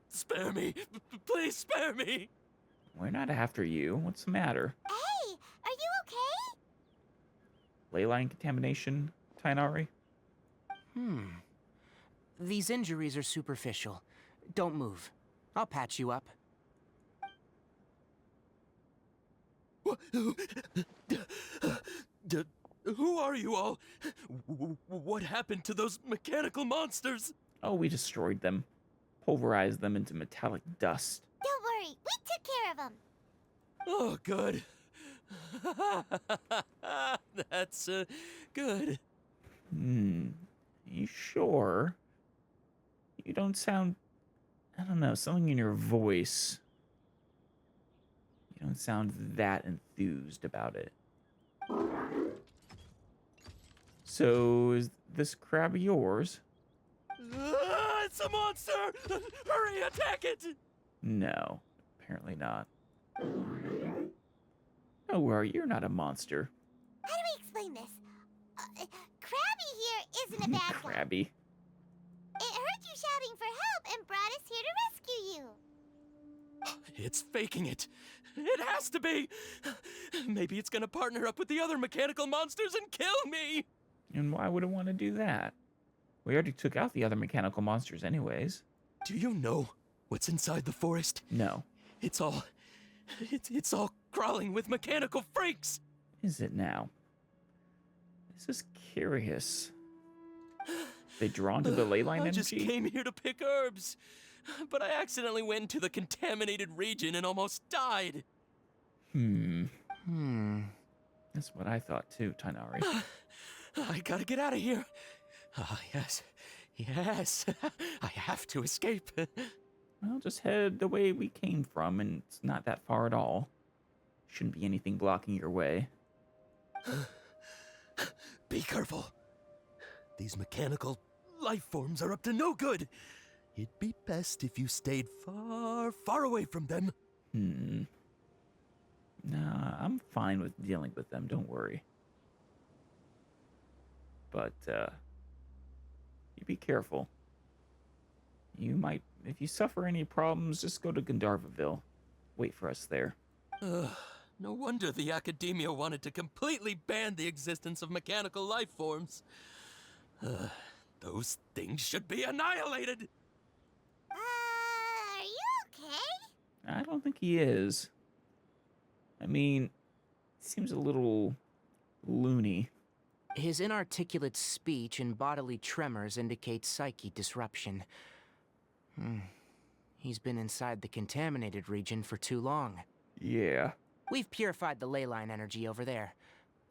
Spare me. Please spare me. We're not after you. What's the matter? Hey, are you okay? Ley line contamination, Tighnari? These injuries are superficial. Don't move. I'll patch you up. Who are you all? What happened to those mechanical monsters? Oh, we destroyed them. Pulverized them into metallic dust. Don't worry, we took care of them. Oh, good. That's, good. You sure? You don't sound... I don't know, something in your voice. You don't sound that enthused about it. So, is this crab yours? It's a monster! Hurry, attack it! No, apparently not. Don't worry, you're not a monster. How do we explain this? isn't a bad guy. Crabby. It heard you shouting for help and brought us here to rescue you. It's faking it. It has to be. Maybe it's gonna partner up with the other mechanical monsters and kill me. And why would it want to do that? We already took out the other mechanical monsters anyways. Do you know what's inside the forest? No. It's all crawling with mechanical freaks. Is it now? This is curious. They drawn to the ley line I energy? just came here to pick herbs, but I accidentally went into the contaminated region and almost died. That's what I thought too, Tighnari. I gotta get out of here. Ah, yes. I have to escape. Well, just head the way we came from, and it's not that far at all. Shouldn't be anything blocking your way. Be careful. These mechanical life forms are up to no good. It'd be best if you stayed far, far away from them. Nah, I'm fine with dealing with them, don't worry. But, you be careful. You might, if you suffer any problems, just go to Gandharvaville. Wait for us there. No wonder the academia wanted to completely ban the existence of mechanical life forms. Those things should be annihilated! Are you okay? I don't think he is. I mean, he seems a little loony. His inarticulate speech and bodily tremors indicate psyche disruption. He's been inside the contaminated region for too long. Yeah. We've purified the ley line energy over there.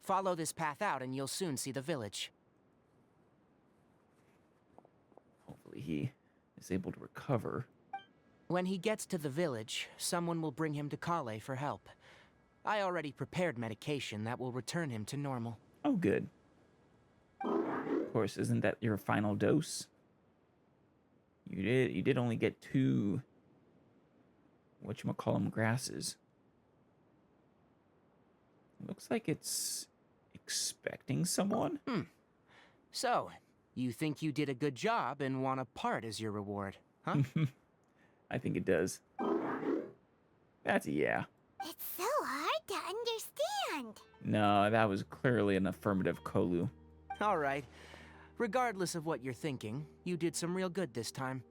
Follow this path out and you'll soon see the village. Hopefully he is able to recover. When he gets to the village, someone will bring him to Kale for help. I already prepared medication that will return him to normal. Oh, good. Of course, isn't that your final dose? You did only get 2 whatchamacallem grasses. Looks like it's expecting someone. So, you think you did a good job and want a part as your reward, huh? I think it does. That's a yeah. It's so hard to understand. No, that was clearly an affirmative, Kolu. All right. Regardless of what you're thinking, you did some real good this time.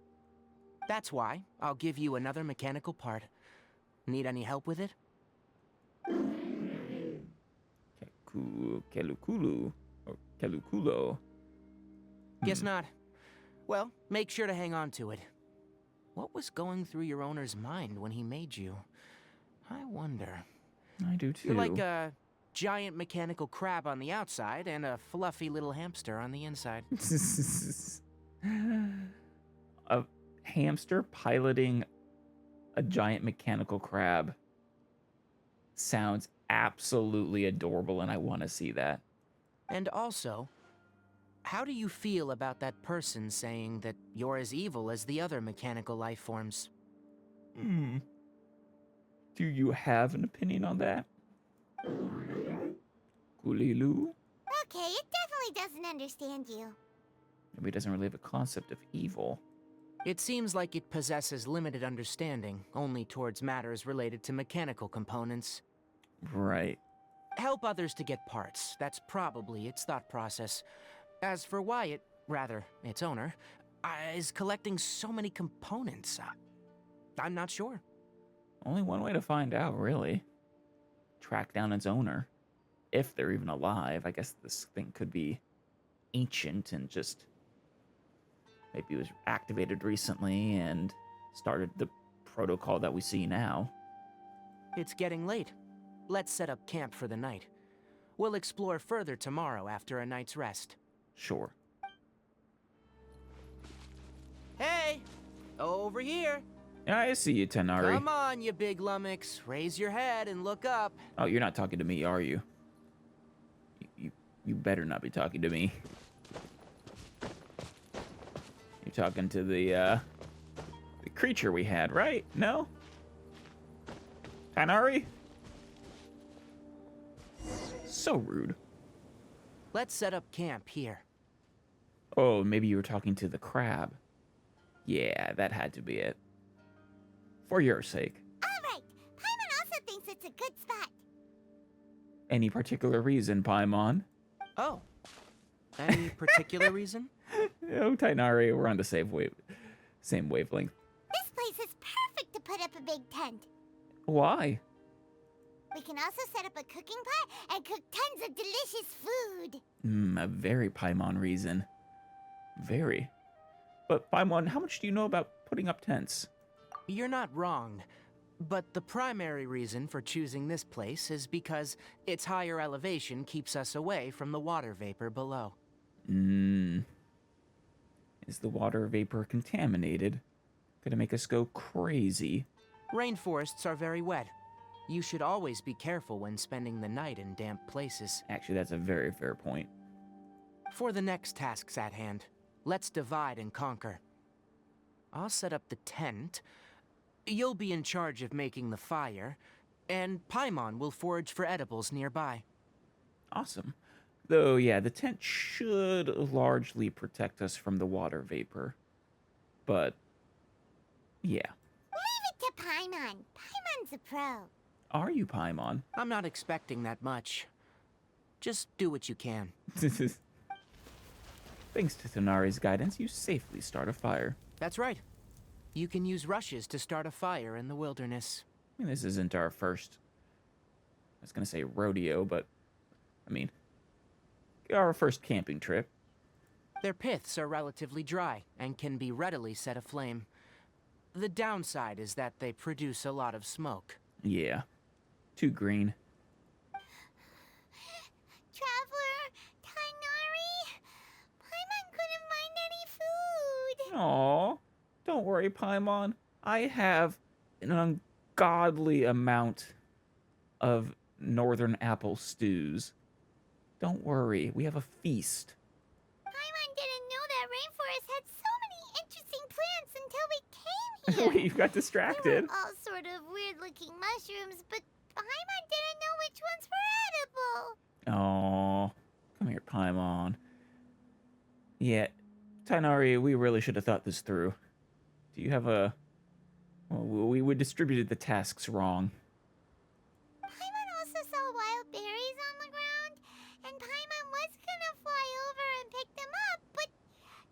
That's why I'll give you another mechanical part. Need any help with it? Kelukulu. Or Kelukulo. Guess not. Well, make sure to hang on to it. What was going through your owner's mind when he made you? I wonder. I do too. You're like a giant mechanical crab on the outside and a fluffy little hamster on the inside. A hamster piloting a giant mechanical crab sounds absolutely adorable, and I want to see that. And also, how do you feel about that person saying that you're as evil as the other mechanical life forms? Do you have an opinion on that? Kulilu? Okay, it definitely doesn't understand you. Maybe it doesn't really have a concept of evil. It seems like it possesses limited understanding, only towards matters related to mechanical components. Right. Help others to get parts. That's probably its thought process. As for why it, rather, its owner, is collecting so many components, I'm not sure. Only one way to find out, really. Track down its owner. If they're even alive. I guess this thing could be ancient and just maybe it was activated recently and started the protocol that we see now. It's getting late. Let's set up camp for the night. We'll explore further tomorrow after a night's rest. Sure. Hey! Over here! I see you, Tighnari. Come on, you big lummox. Raise your head and look up. Oh, you're not talking to me, are you? You better not be talking to me. You're talking to the creature we had, right? No? Tighnari? So rude. Let's set up camp here. Oh, maybe you were talking to the crab. Yeah, that had to be it. For your sake. Alright, Paimon also thinks it's a good spot. Any particular reason, Paimon? Oh. Any particular reason? Oh, Tighnari, we're on the same wavelength. This place is perfect to put up a big tent. Why? We can also set up a cooking pot and cook tons of delicious food. A very Paimon reason. Very. But Paimon, how much do you know about putting up tents? You're not wrong. But the primary reason for choosing this place is because its higher elevation keeps us away from the water vapor below. Is the water vapor contaminated? Gonna make us go crazy. Rainforests are very wet. You should always be careful when spending the night in damp places. Actually, that's a very fair point. For the next tasks at hand, let's divide and conquer. I'll set up the tent. You'll be in charge of making the fire, and Paimon will forage for edibles nearby. Awesome. Though, yeah, the tent should largely protect us from the water vapor. But, yeah. Leave it to Paimon. Paimon's a pro. Are you Paimon? I'm not expecting that much. Just do what you can. Thanks to Tighnari's guidance, you safely start a fire. That's right. You can use rushes to start a fire in the wilderness. I mean, this isn't our first, I was going to say rodeo, but, I mean, our first camping trip. Their piths are relatively dry and can be readily set aflame. The downside is that they produce a lot of smoke. Yeah. Too green. Traveler, Tighnari, Paimon couldn't find any food. Aw, don't worry, Paimon. I have an ungodly amount of northern apple stews. Don't worry, we have a feast. Paimon didn't know that rainforest had so many interesting plants until we came here. You got distracted. They were all sort of weird-looking mushrooms, but Paimon didn't know which ones were edible. Aw, come here, Paimon. Yeah, Tighnari, we really should have thought this through. Do you have a... Well, we distributed the tasks wrong. Paimon also saw wild berries on the ground, and Paimon was gonna fly over and pick them up, but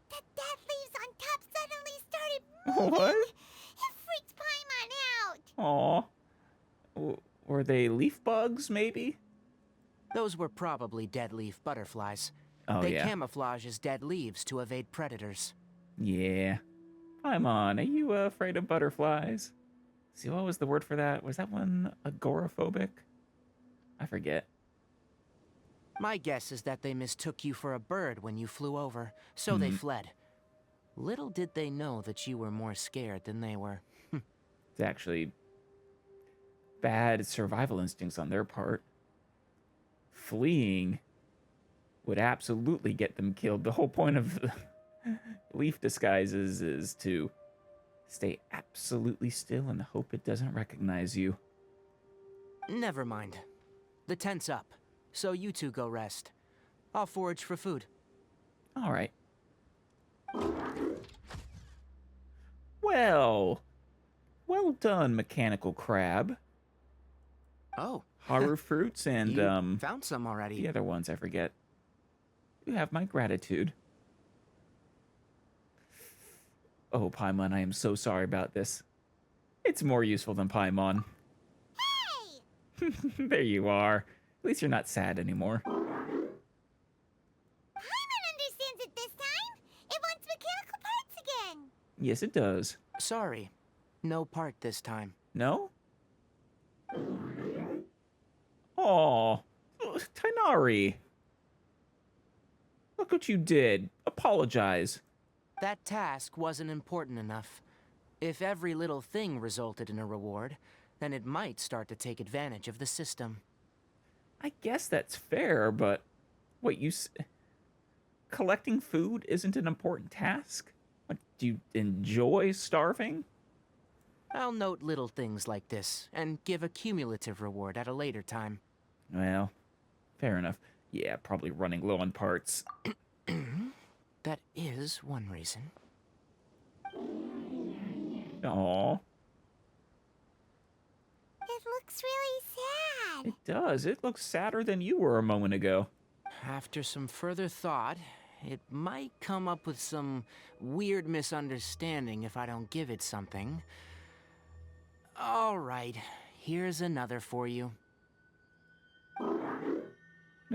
the dead leaves on top suddenly started moving. What? It freaked Paimon out. Aw. Were they leaf bugs, maybe? Those were probably dead leaf butterflies. Oh, they yeah. camouflage as dead leaves to evade predators. Yeah. Paimon, are you afraid of butterflies? See, what was the word for that? Was that one agoraphobic? I forget. My guess is that they mistook you for a bird when you flew over, so they fled. Little did they know that you were more scared than they were. It's actually bad survival instincts on their part. Fleeing would absolutely get them killed. The whole point of leaf disguises is to stay absolutely still and hope it doesn't recognize you. Never mind. The tent's up, so you two go rest. I'll forage for food. All right. Well done, mechanical crab. Oh. Haru fruits and You found some already. the other ones I forget. You have my gratitude. Oh, Paimon, I am so sorry about this. It's more useful than Paimon. Hey! There you are. At least you're not sad anymore. Paimon understands it this time. It wants mechanical parts again. Yes, it does. Sorry. No part this time. No? Aw, Tighnari. Look what you did. Apologize. That task wasn't important enough. If every little thing resulted in a reward, then it might start to take advantage of the system. I guess that's fair, but what collecting food isn't an important task? What, do you enjoy starving? I'll note little things like this, and give a cumulative reward at a later time. Well, fair enough. Yeah, probably running low on parts. That is one reason. Aw, It looks really sad. it does. It looks sadder than you were a moment ago. After some further thought, it might come up with some weird misunderstanding if I don't give it something. All right, here's another for you.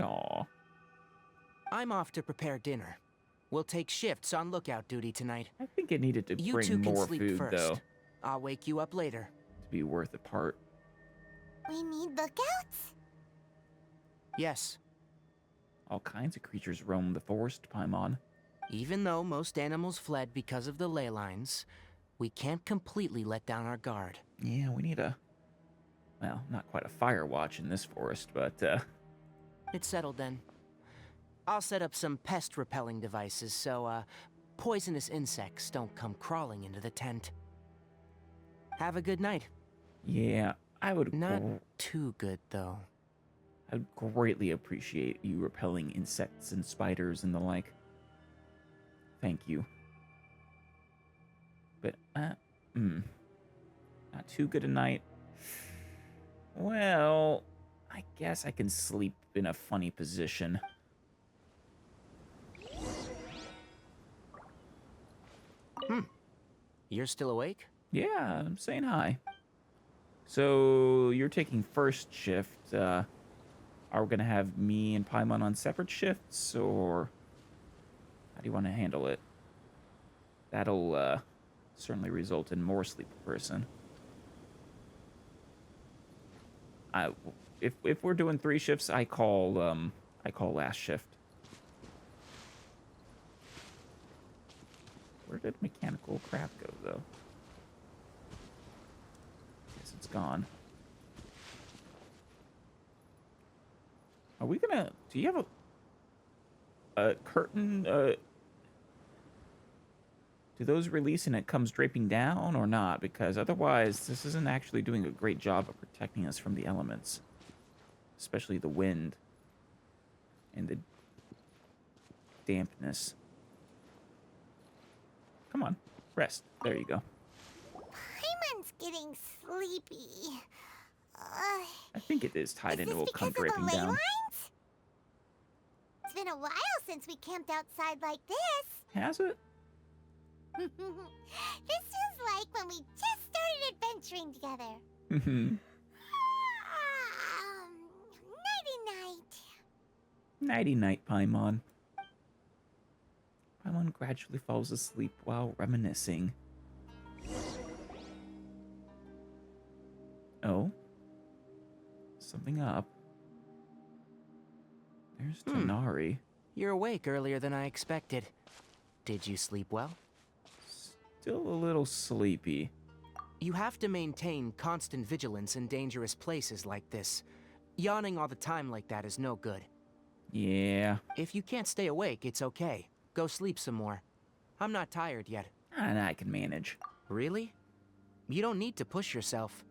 Aw. I'm off to prepare dinner. We'll take shifts on lookout duty tonight. I think it needed to You bring two can more sleep food, first. though, I'll wake you up later. to be worth the part. We need lookouts? Yes, All kinds of creatures roam the forest, Paimon. even though most animals fled because of the ley lines, we can't completely let down our guard. Yeah, we need a... Well, not quite a fire watch in this forest, but, It's settled then. I'll set up some pest-repelling devices so, poisonous insects don't come crawling into the tent. Have a good night. yeah, I would... Not too good, though. I'd greatly appreciate you repelling insects and spiders and the like. Thank you. But, not too good a night. Well, I guess I can sleep in a funny position. You're still awake? Yeah, I'm saying hi. So, you're taking first shift. Are we going to have me and Paimon on separate shifts, or how do you want to handle it? That'll certainly result in more sleep per person. If we're doing 3 shifts, I call last shift. Where did mechanical crab go, though? Guess it's gone. Are we gonna... Do you have a curtain? Do those release and it comes draping down or not? Because otherwise, this isn't actually doing a great job of protecting us from the elements. Especially the wind. And the dampness. Come on, rest. There you go. Paimon's getting sleepy. I think it is tied Is into this will come because of the draping ley down. lines? It's been a while since we camped outside like this. Has it? This is like when we just started adventuring together. Mm-hmm. Nighty-night. Nighty-night, Paimon. Paimon gradually falls asleep while reminiscing. Oh? Something up. There's Tighnari. You're awake earlier than I expected. Did you sleep well? Still a little sleepy. You have to maintain constant vigilance in dangerous places like this. Yawning all the time like that is no good. Yeah. If you can't stay awake, it's okay. Go sleep some more. I'm not tired yet. And I can manage. Really? You don't need to push yourself.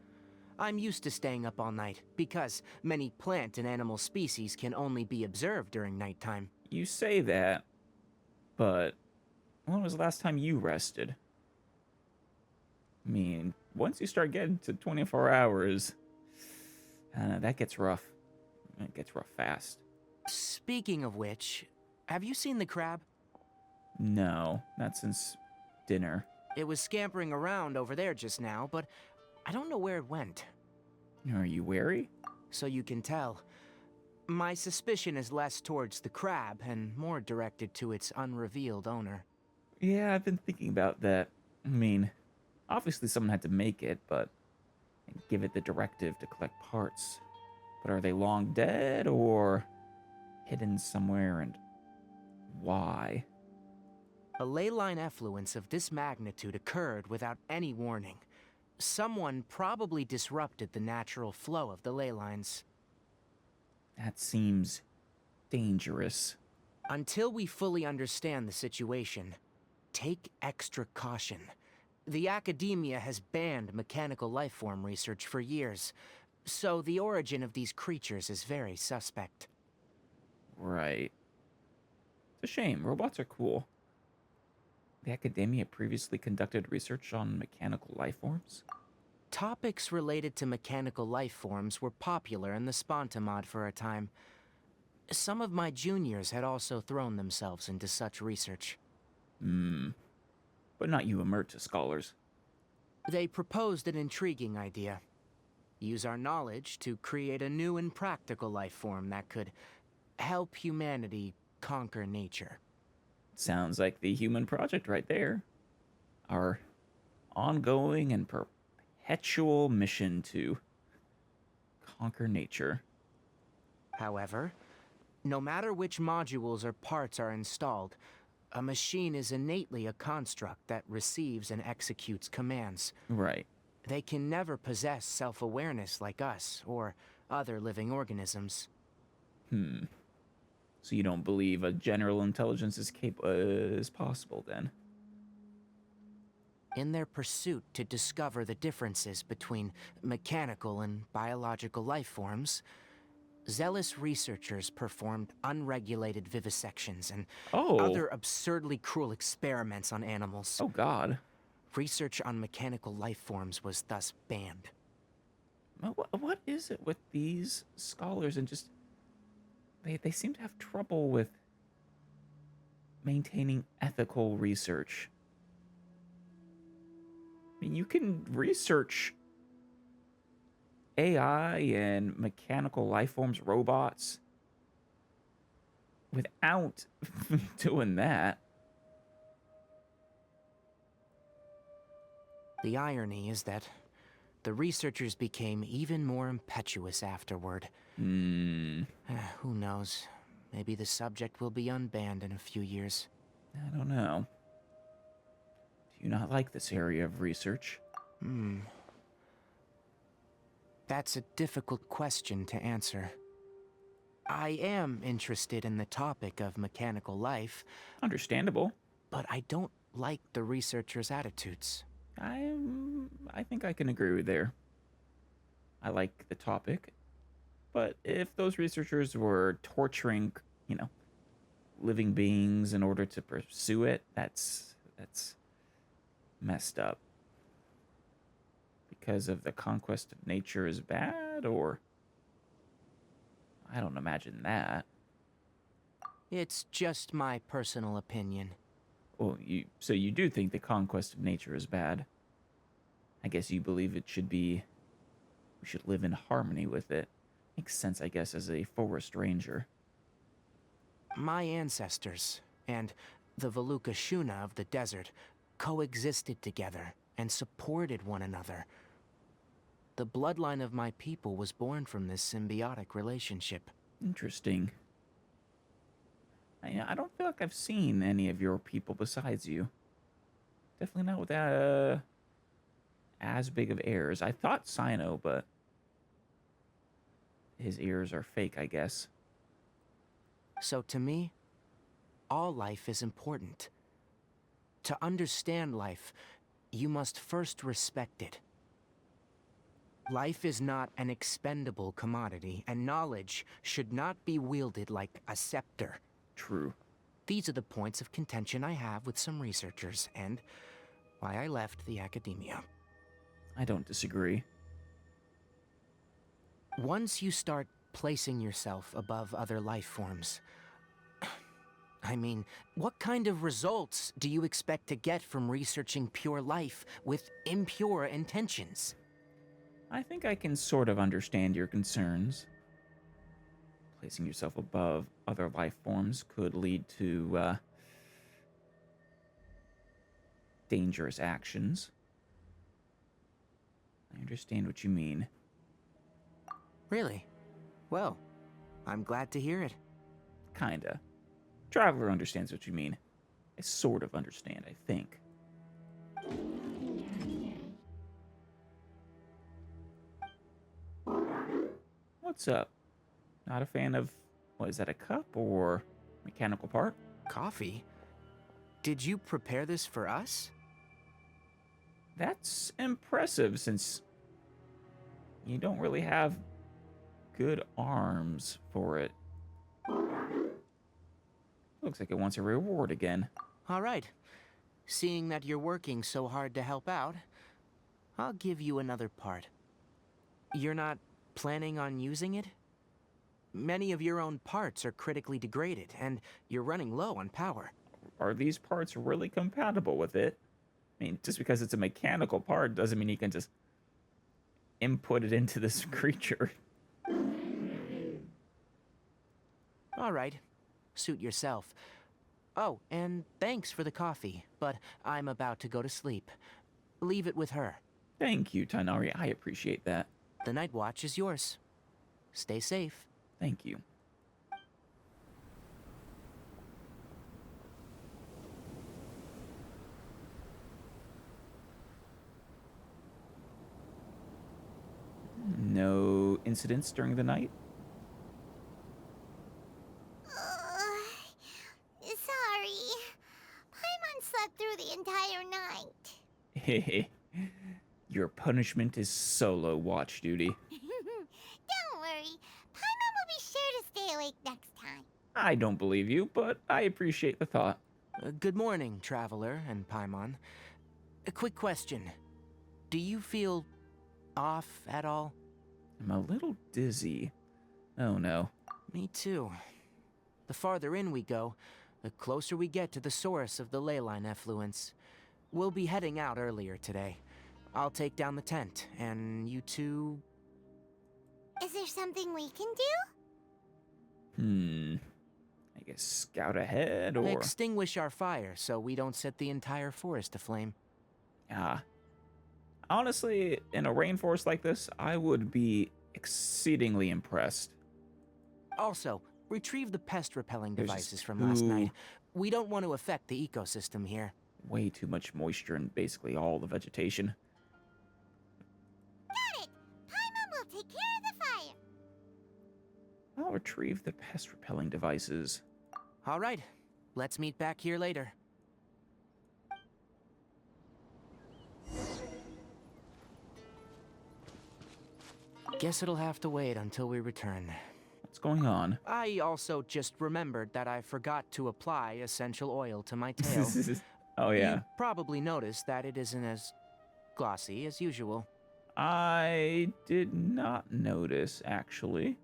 I'm used to staying up all night, because many plant and animal species can only be observed during nighttime. You say that, but when was the last time you rested? I mean, once you start getting to 24 hours, that gets rough. It gets rough fast. Speaking of which, have you seen the crab? No, not since dinner. It was scampering around over there just now, but I don't know where it went. Are you wary? So you can tell. My suspicion is less towards the crab and more directed to its unrevealed owner. Yeah, I've been thinking about that. I mean, obviously someone had to make it, and give it the directive to collect parts. But are they long dead or hidden somewhere, and why? A ley line effluence of this magnitude occurred without any warning. Someone probably disrupted the natural flow of the ley lines. That seems dangerous. Until we fully understand the situation, take extra caution. The academia has banned mechanical lifeform research for years, so the origin of these creatures is very suspect. Right. It's a shame. Robots are cool. The academia previously conducted research on mechanical life forms? Topics related to mechanical life forms were popular in the Sponta mod for a time. Some of my juniors had also thrown themselves into such research. But not you Emerta scholars. They proposed an intriguing idea. Use our knowledge to create a new and practical life form that could help humanity conquer nature. Sounds like the human project right there. Our ongoing and perpetual mission to conquer nature. However, no matter which modules or parts are installed, a machine is innately a construct that receives and executes commands. Right. They can never possess self-awareness like us or other living organisms. So you don't believe a general intelligence is possible, then? In their pursuit to discover the differences between mechanical and biological life forms, zealous researchers performed unregulated vivisections and other absurdly cruel experiments on animals. Oh, God. Research on mechanical life forms was thus banned. What is it with these scholars and just... They seem to have trouble with maintaining ethical research. I mean, you can research AI and mechanical life forms, robots, without doing that. The irony is that the researchers became even more impetuous afterward. Who knows? Maybe the subject will be unbanned in a few years. I don't know. Do you not like this area of research? That's a difficult question to answer. I am interested in the topic of mechanical life. Understandable. But I don't like the researchers' attitudes. I think I can agree with there. I like the topic, but if those researchers were torturing, living beings in order to pursue it, that's messed up. Because of the conquest of nature is bad, or I don't imagine that. It's just my personal opinion. Well, so you do think the conquest of nature is bad. I guess you believe it should be... We should live in harmony with it. Makes sense, I guess, as a forest ranger. My ancestors and the Veluka Shuna of the desert coexisted together and supported one another. The bloodline of my people was born from this symbiotic relationship. Interesting. I don't feel like I've seen any of your people besides you. Definitely not with as big of heirs. I thought Sino, but his ears are fake, I guess. So to me, all life is important. To understand life, you must first respect it. Life is not an expendable commodity, and knowledge should not be wielded like a scepter. True. These are the points of contention I have with some researchers, and why I left the academia. I don't disagree. Once you start placing yourself above other life forms, I mean, what kind of results do you expect to get from researching pure life with impure intentions? I think I can sort of understand your concerns. Placing yourself above other life forms could lead to dangerous actions. I understand what you mean. Really? Well, I'm glad to hear it. Kinda. Traveler understands what you mean. I sort of understand, I think. What's up? Not a fan of... What, is that a cup or mechanical part? Coffee? Did you prepare this for us? That's impressive, since you don't really have good arms for it. Looks like it wants a reward again. All right. Seeing that you're working so hard to help out, I'll give you another part. You're not planning on using it? Many of your own parts are critically degraded, and you're running low on power. Are these parts really compatible with it? I mean, just because it's a mechanical part doesn't mean you can just input it into this creature. All right. Suit yourself. Oh, and thanks for the coffee, but I'm about to go to sleep. Leave it with her. Thank you, Tighnari. I appreciate that. The night watch is yours. Stay safe. Thank you. No incidents during the night? Sorry. Paimon slept through the entire night. Hehe. Your punishment is solo watch duty. Don't worry. Paimon will be sure to stay awake next time. I don't believe you, but I appreciate the thought. Good morning, Traveler and Paimon. A quick question. Do you feel off at all? I'm a little dizzy. Oh no. Me too. The farther in we go, the closer we get to the source of the ley line effluence. We'll be heading out earlier today. I'll take down the tent, and you two... Is there something we can do? I guess scout ahead, or... Extinguish our fire so we don't set the entire forest aflame. Honestly, in a rainforest like this, I would be exceedingly impressed. Also, retrieve the pest-repelling devices from last night. We don't want to affect the ecosystem here. Way too much moisture in basically all the vegetation. Got it! Paimon will take care of the fire. I'll retrieve the pest-repelling devices. All right. Let's meet back here later. Guess it'll have to wait until we return. What's going on? I also just remembered that I forgot to apply essential oil to my tail. Oh, yeah. You probably noticed that it isn't as glossy as usual. I did not notice, actually.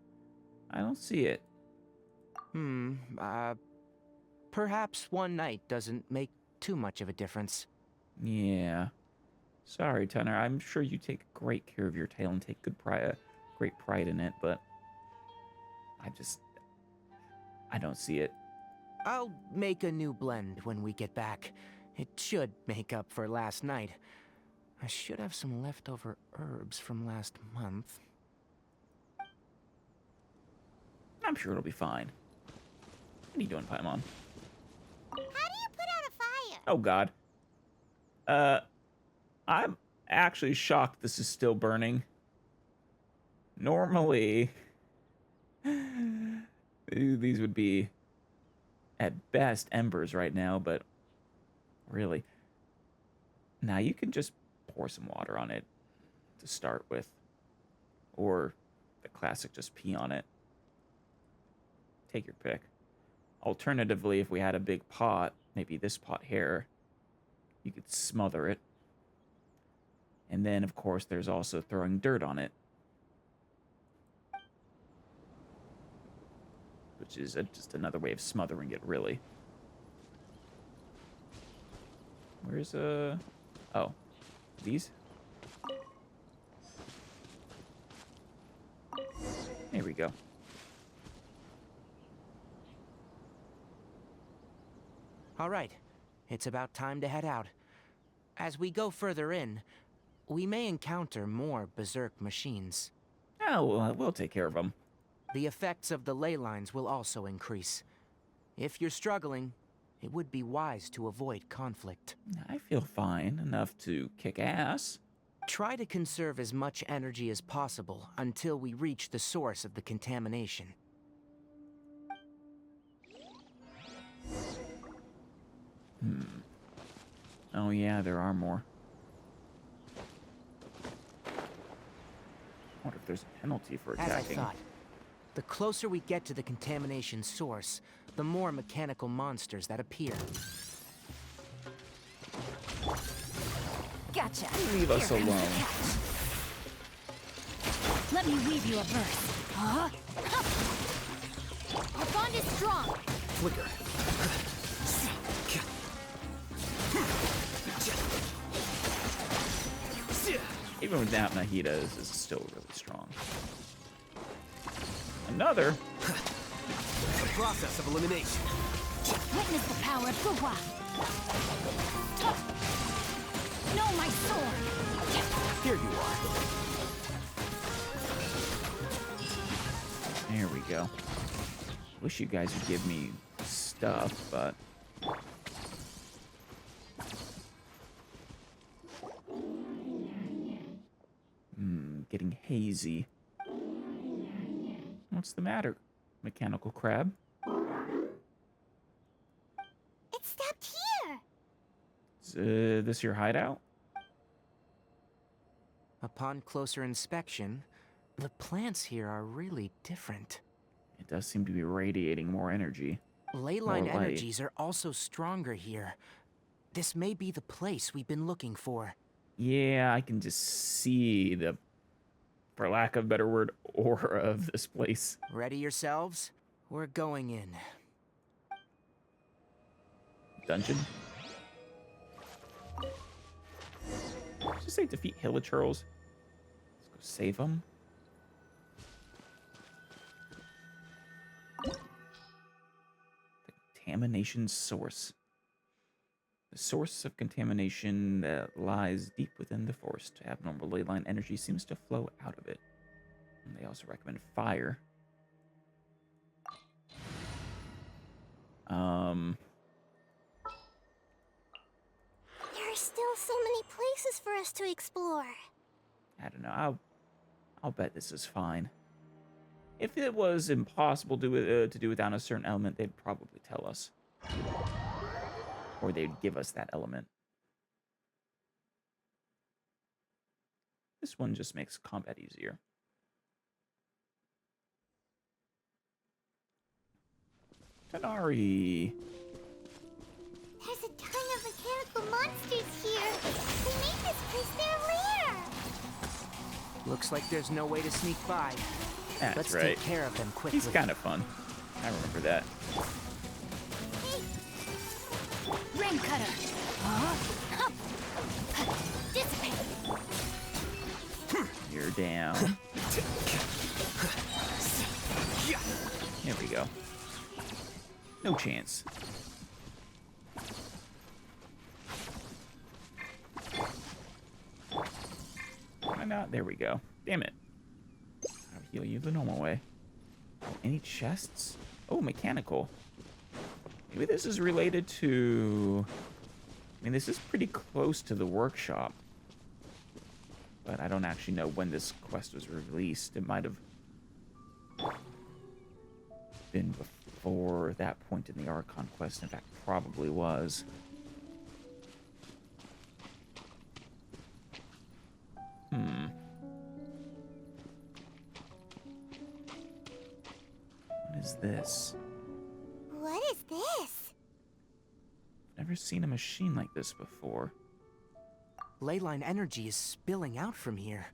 I don't see it. Perhaps one night doesn't make too much of a difference. Yeah. Sorry, Tanner. I'm sure you take great care of your tail and take great pride in it, but I don't see it. I'll make a new blend when we get back. It should make up for last night. I should have some leftover herbs from last month. I'm sure it'll be fine. What are you doing, Paimon? How do you put out a fire? Oh, God. I'm actually shocked this is still burning. Normally, these would be, at best, embers right now, but really. Now, you can just pour some water on it to start with. Or the classic, just pee on it. Take your pick. Alternatively, if we had a big pot, maybe this pot here, you could smother it. And then, of course, there's also throwing dirt on it. Which is just another way of smothering it, really. Where's, oh. These? There we go. All right. It's about time to head out. As we go further in, we may encounter more berserk machines. Oh, well, we'll take care of them. The effects of the ley lines will also increase. If you're struggling, it would be wise to avoid conflict. I feel fine enough to kick ass. Try to conserve as much energy as possible until we reach the source of the contamination. Oh yeah, there are more. I wonder if there's a penalty for attacking. As I thought, the closer we get to the contamination source, the more mechanical monsters that appear. Gotcha. Leave us Here comes the alone. catch. Let me weave you a verse. Huh? Our bond is strong. Flicker. Even without Nahida, this is still really strong. Another. The process of elimination. Witness the power of Fuhua. Know my sword. Here you are. There we go. Wish you guys would give me stuff, but... getting hazy. What's the matter, mechanical crab? It stopped here. Is this your hideout? Upon closer inspection, the plants here are really different. It does seem to be radiating more energy. Ley More line light. energies are also stronger here. This may be the place we've been looking for. Yeah, I can just see the, for lack of a better word, aura of this place. Ready yourselves? We're going in. Dungeon? Just say defeat Hilichurls. Let's go save them. Contamination source. The source of contamination that lies deep within the forest. Abnormal ley line energy seems to flow out of it. And they also recommend fire. There are still so many places for us to explore. I don't know. I'll bet this is fine. If it was impossible to do without a certain element, they'd probably tell us. Or they'd give us that element. This one just makes combat easier. Tighnari. There's a ton of mechanical monsters here. They made this place their lair. Looks like there's no way to sneak by. That's Let's right. take care of them quickly. He's kind of fun. I remember that. Ring cutter. Huh? Dissipate. You're down. There we go. No chance. Why not? There we go. Damn it. I'll heal you the normal way. Any chests? Oh, mechanical. Maybe this is related to... I mean, this is pretty close to the workshop. But I don't actually know when this quest was released. It might have been before that point in the Archon quest. In fact, probably was. What is this? What is this? Never seen a machine like this before. Ley line energy is spilling out from here.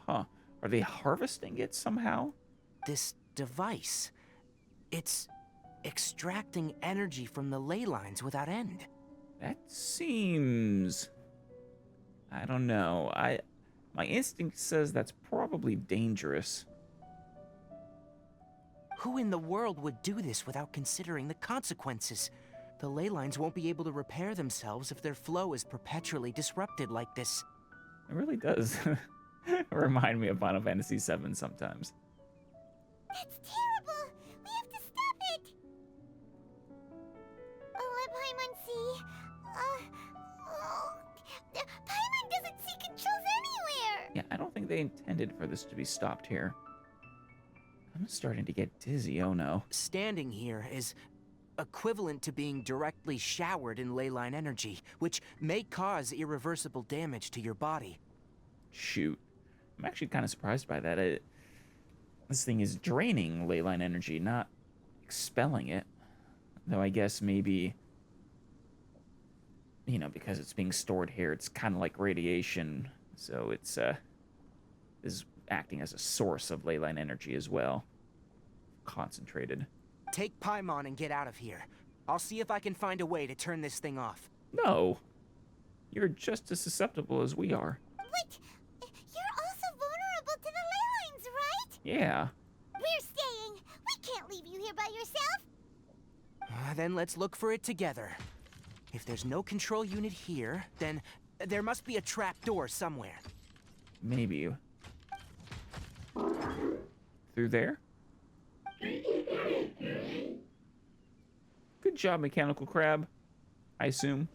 Huh. Are they harvesting it somehow? This device, it's extracting energy from the ley lines without end. That seems... I don't know. My instinct says that's probably dangerous. Who in the world would do this without considering the consequences? The ley lines won't be able to repair themselves if their flow is perpetually disrupted like this. It really does remind me of Final Fantasy VII sometimes. That's terrible. We have to stop it. Let Paimon see. Paimon doesn't see controls anywhere. Yeah, I don't think they intended for this to be stopped here. I'm starting to get dizzy, oh no. Standing here is equivalent to being directly showered in ley line energy, which may cause irreversible damage to your body. Shoot. I'm actually kind of surprised by that. This thing is draining ley line energy, not expelling it. Though I guess maybe you know, because it's being stored here, it's kind of like radiation. So it's is acting as a source of ley line energy as well. Concentrated. Take Paimon and get out of here. I'll see if I can find a way to turn this thing off. No. You're just as susceptible as we are. But you're also vulnerable to the ley lines, right? Yeah. We're staying. We can't leave you here by yourself. Then let's look for it together. If there's no control unit here, then there must be a trap door somewhere. Maybe. Through there? Good job, mechanical crab. I assume.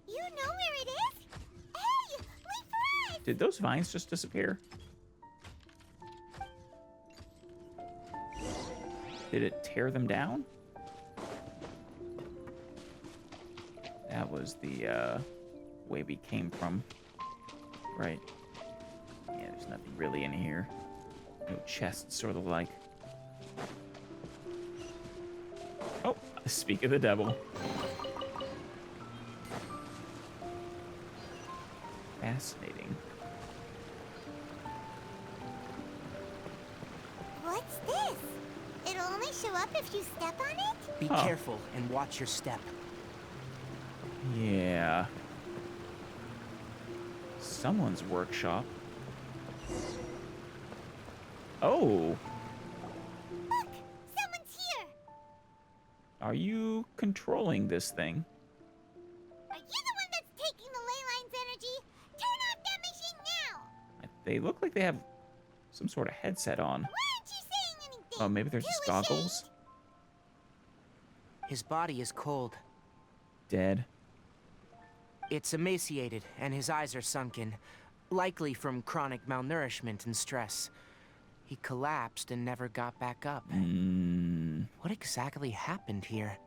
You know where it is? Hey, wait for us! Did those vines just disappear? Did it tear them down? That was the way we came from. Right. Yeah, there's nothing really in here. No chests or the like. Oh, speak of the devil. Fascinating. What's this? It'll only show up if you step on it? Be careful and watch your step. Yeah. Someone's workshop. Oh. Look! Someone's here! Are you controlling this thing? Are you the one that's taking the ley lines energy? Turn off that machine now! They look like they have some sort of headset on. Why aren't you saying anything? Oh, maybe they're just goggles? His body is cold. Dead. It's emaciated, and his eyes are sunken, likely from chronic malnourishment and stress. He collapsed and never got back up. What exactly happened here?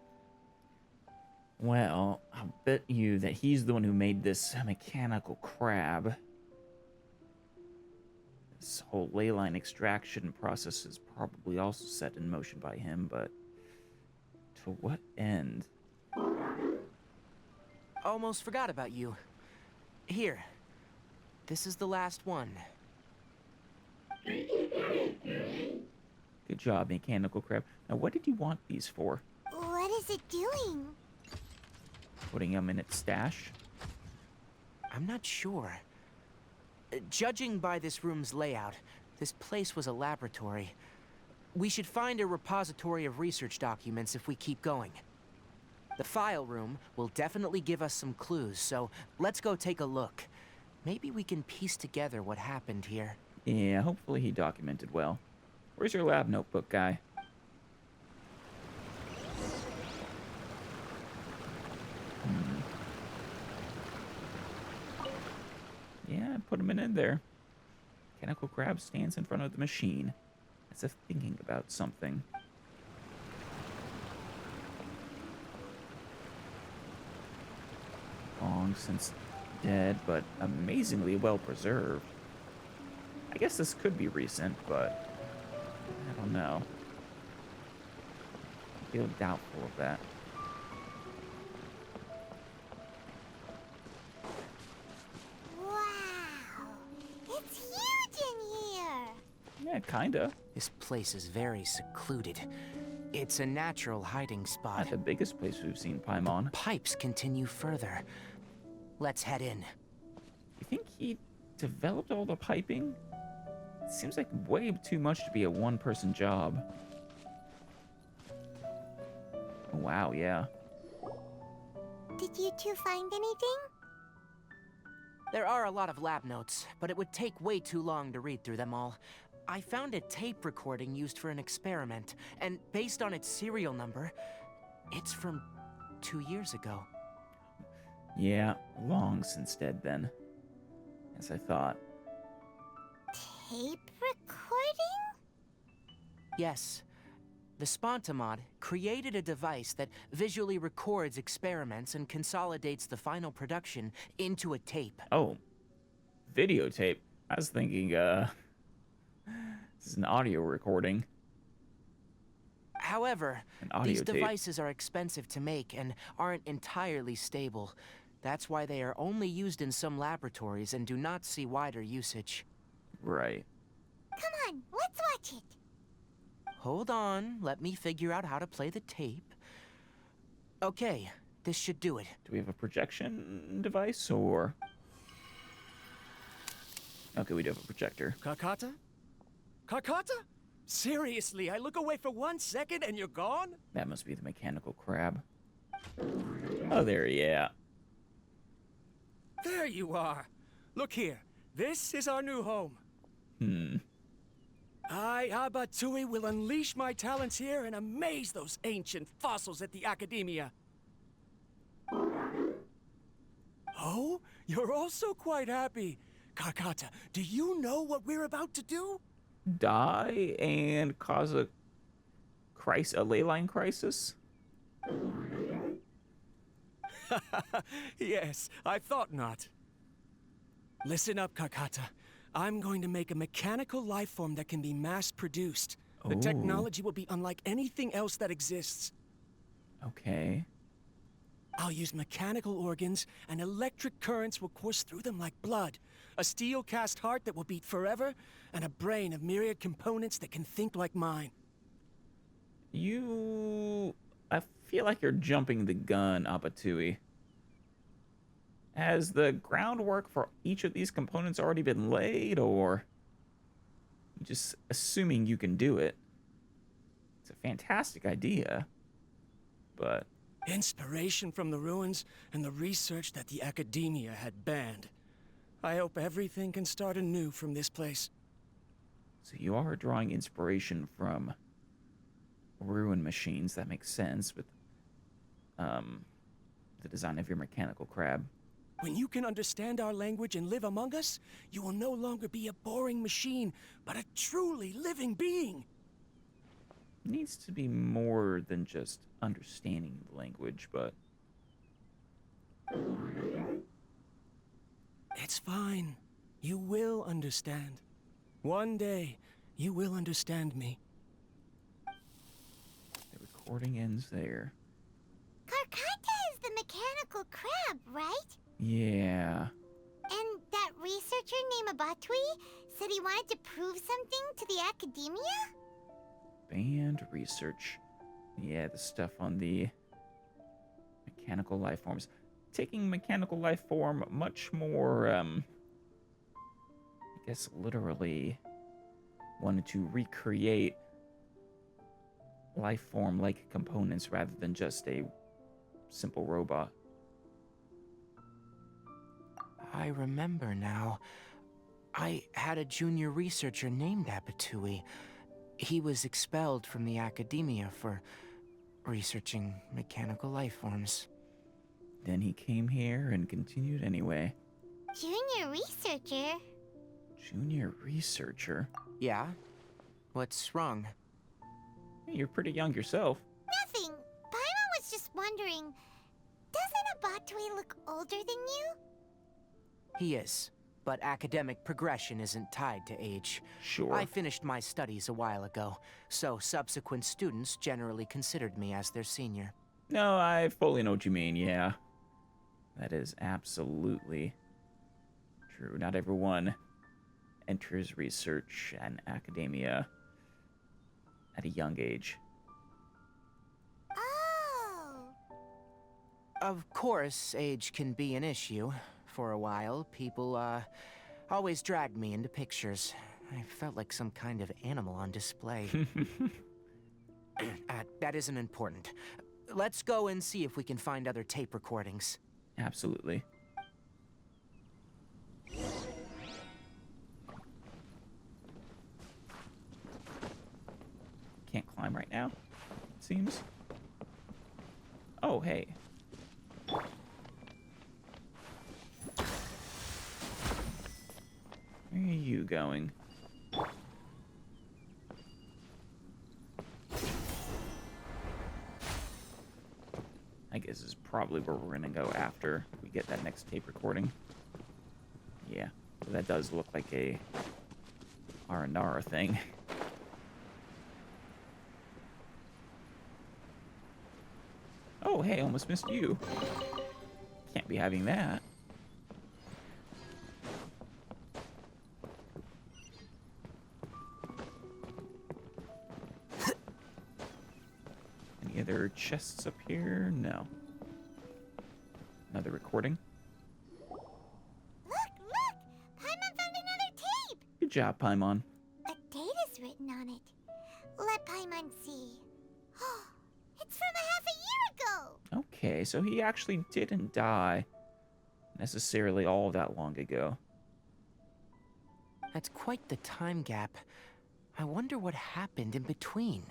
Well, I'll bet you that he's the one who made this mechanical crab. This whole ley line extraction process is probably also set in motion by him, but to what end? Almost forgot about you. Here. This is the last one. Good job, mechanical crab. Now, what did you want these for? What is it doing? Putting them in its stash? I'm not sure. Judging by this room's layout, this place was a laboratory. We should find a repository of research documents if we keep going. The file room will definitely give us some clues, so let's go take a look. Maybe we can piece together what happened here. Yeah, hopefully he documented well. Where's your lab notebook, guy? Yeah, put him in there. Mechanical crab stands in front of the machine, as if thinking about something. Long since dead, but amazingly well preserved. I guess this could be recent, but I don't know. I feel doubtful of that. Wow! It's huge in here! Yeah, kinda. This place is very secluded. It's a natural hiding spot. Not the biggest place we've seen Paimon. Pipes continue further. Let's head in. You think he developed all the piping? It seems like way too much to be a one-person job. Oh, wow, yeah. Did you two find anything? There are a lot of lab notes, but it would take way too long to read through them all. I found a tape recording used for an experiment, and based on its serial number, it's from 2 years ago. Yeah, long since dead then. As I thought. Tape recording? Yes. The Spontamod created a device that visually records experiments and consolidates the final production into a tape. Oh, videotape. I was thinking, this is an audio recording. However, An audio these tape. devices are expensive to make and aren't entirely stable. That's why they are only used in some laboratories and do not see wider usage. Right. Come on, let's watch it. Hold on, let me figure out how to play the tape. Okay, this should do it. Do we have a projection device or? Okay, we do have a projector. Kakata? Kakata? Seriously, I look away for 1 second and you're gone? That must be the mechanical crab. Oh, there, yeah. There you are. Look here. This is our new home. I, Abatui, will unleash my talents here and amaze those ancient fossils at the Academia. Oh, you're also quite happy. Kakata, do you know what we're about to do? Die and cause a ley line crisis? Yes, I thought not. Listen up, Kakata. I'm going to make a mechanical life form that can be mass-produced. The Ooh. technology will be unlike anything else that exists. Okay. I'll use mechanical organs, and electric currents will course through them like blood. A steel-cast heart that will beat forever, and a brain of myriad components that can think like mine. I feel like you're jumping the gun, Abatui. Has the groundwork for each of these components already been laid, or just assuming you can do it? It's a fantastic idea, but... Inspiration from the ruins and the research that the Academia had banned. I hope everything can start anew from this place. So you are drawing inspiration from ruin machines. That makes sense with the design of your mechanical crab. When you can understand our language and live among us, you will no longer be a boring machine, but a truly living being. Needs to be more than just understanding the language, but... It's fine. You will understand. One day, you will understand me. The recording ends there. Karkata is the mechanical crab, right? Yeah. And that researcher named Abatui said he wanted to prove something to the Academia? Banned research. Yeah, the stuff on the mechanical life forms. Taking mechanical life form much more, I guess literally wanted to recreate life form-like components rather than just a simple robot. I remember now. I had a junior researcher named Abatui. He was expelled from the Academia for researching mechanical life forms. Then he came here and continued anyway. Junior researcher? Junior researcher? Yeah? What's wrong? You're pretty young yourself. Nothing. Paimon was just wondering, doesn't Abatui look older than you? He is, but academic progression isn't tied to age. Sure. I finished my studies a while ago, so subsequent students generally considered me as their senior. No, I fully know what you mean, yeah. That is absolutely true. Not everyone enters research and academia at a young age. Oh. Of course, age can be an issue. For a while, people, always dragged me into pictures. I felt like some kind of animal on display. That isn't important. Let's go and see if we can find other tape recordings. Absolutely. Can't climb right now, it seems. Oh, hey. Where are you going? I guess this is probably where we're gonna go after we get that next tape recording. Yeah, so that does look like a R&R thing. Oh, hey, almost missed you. Can't be having that. Any other chests up here? No. Another recording. Look! Paimon found another tape! Good job, Paimon. A date is written on it. Let Paimon see. It's from a half a year ago! Okay, so he actually didn't die necessarily all that long ago. That's quite the time gap. I wonder what happened in between.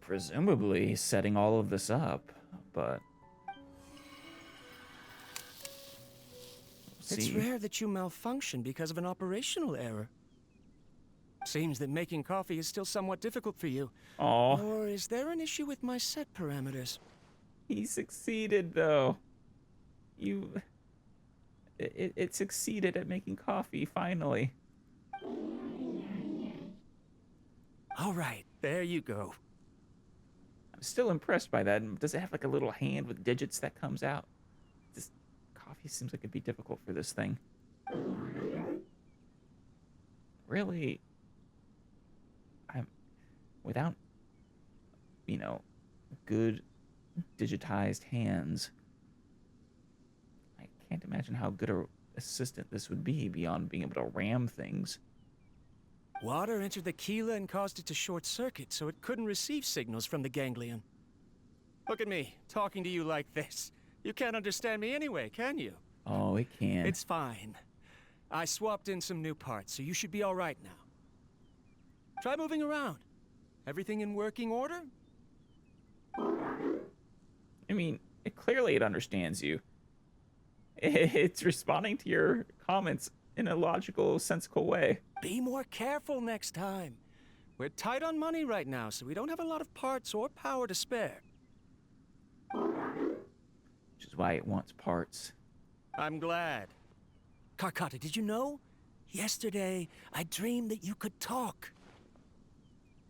Presumably setting all of this up, but... It's rare that you malfunction because of an operational error. Seems that making coffee is still somewhat difficult for you. Aw. Or is there an issue with my set parameters? He succeeded, though. It succeeded at making coffee, finally. All right, there you go. I'm still impressed by that. Does it have like a little hand with digits that comes out? This coffee seems like it'd be difficult for this thing. Really, without, good digitized hands, I can't imagine how good an assistant this would be beyond being able to ram things. Water entered the Keela and caused it to short circuit, so it couldn't receive signals from the ganglion. Look at me, talking to you like this. You can't understand me anyway, can you? Oh, it can. It's fine. I swapped in some new parts, so you should be all right now. Try moving around. Everything in working order? I mean, clearly it understands you. It's responding to your comments in a logical, sensical way. Be more careful next time. We're tight on money right now, so we don't have a lot of parts or power to spare. Which is why it wants parts. I'm glad. Karkata, did you know? Yesterday, I dreamed that you could talk.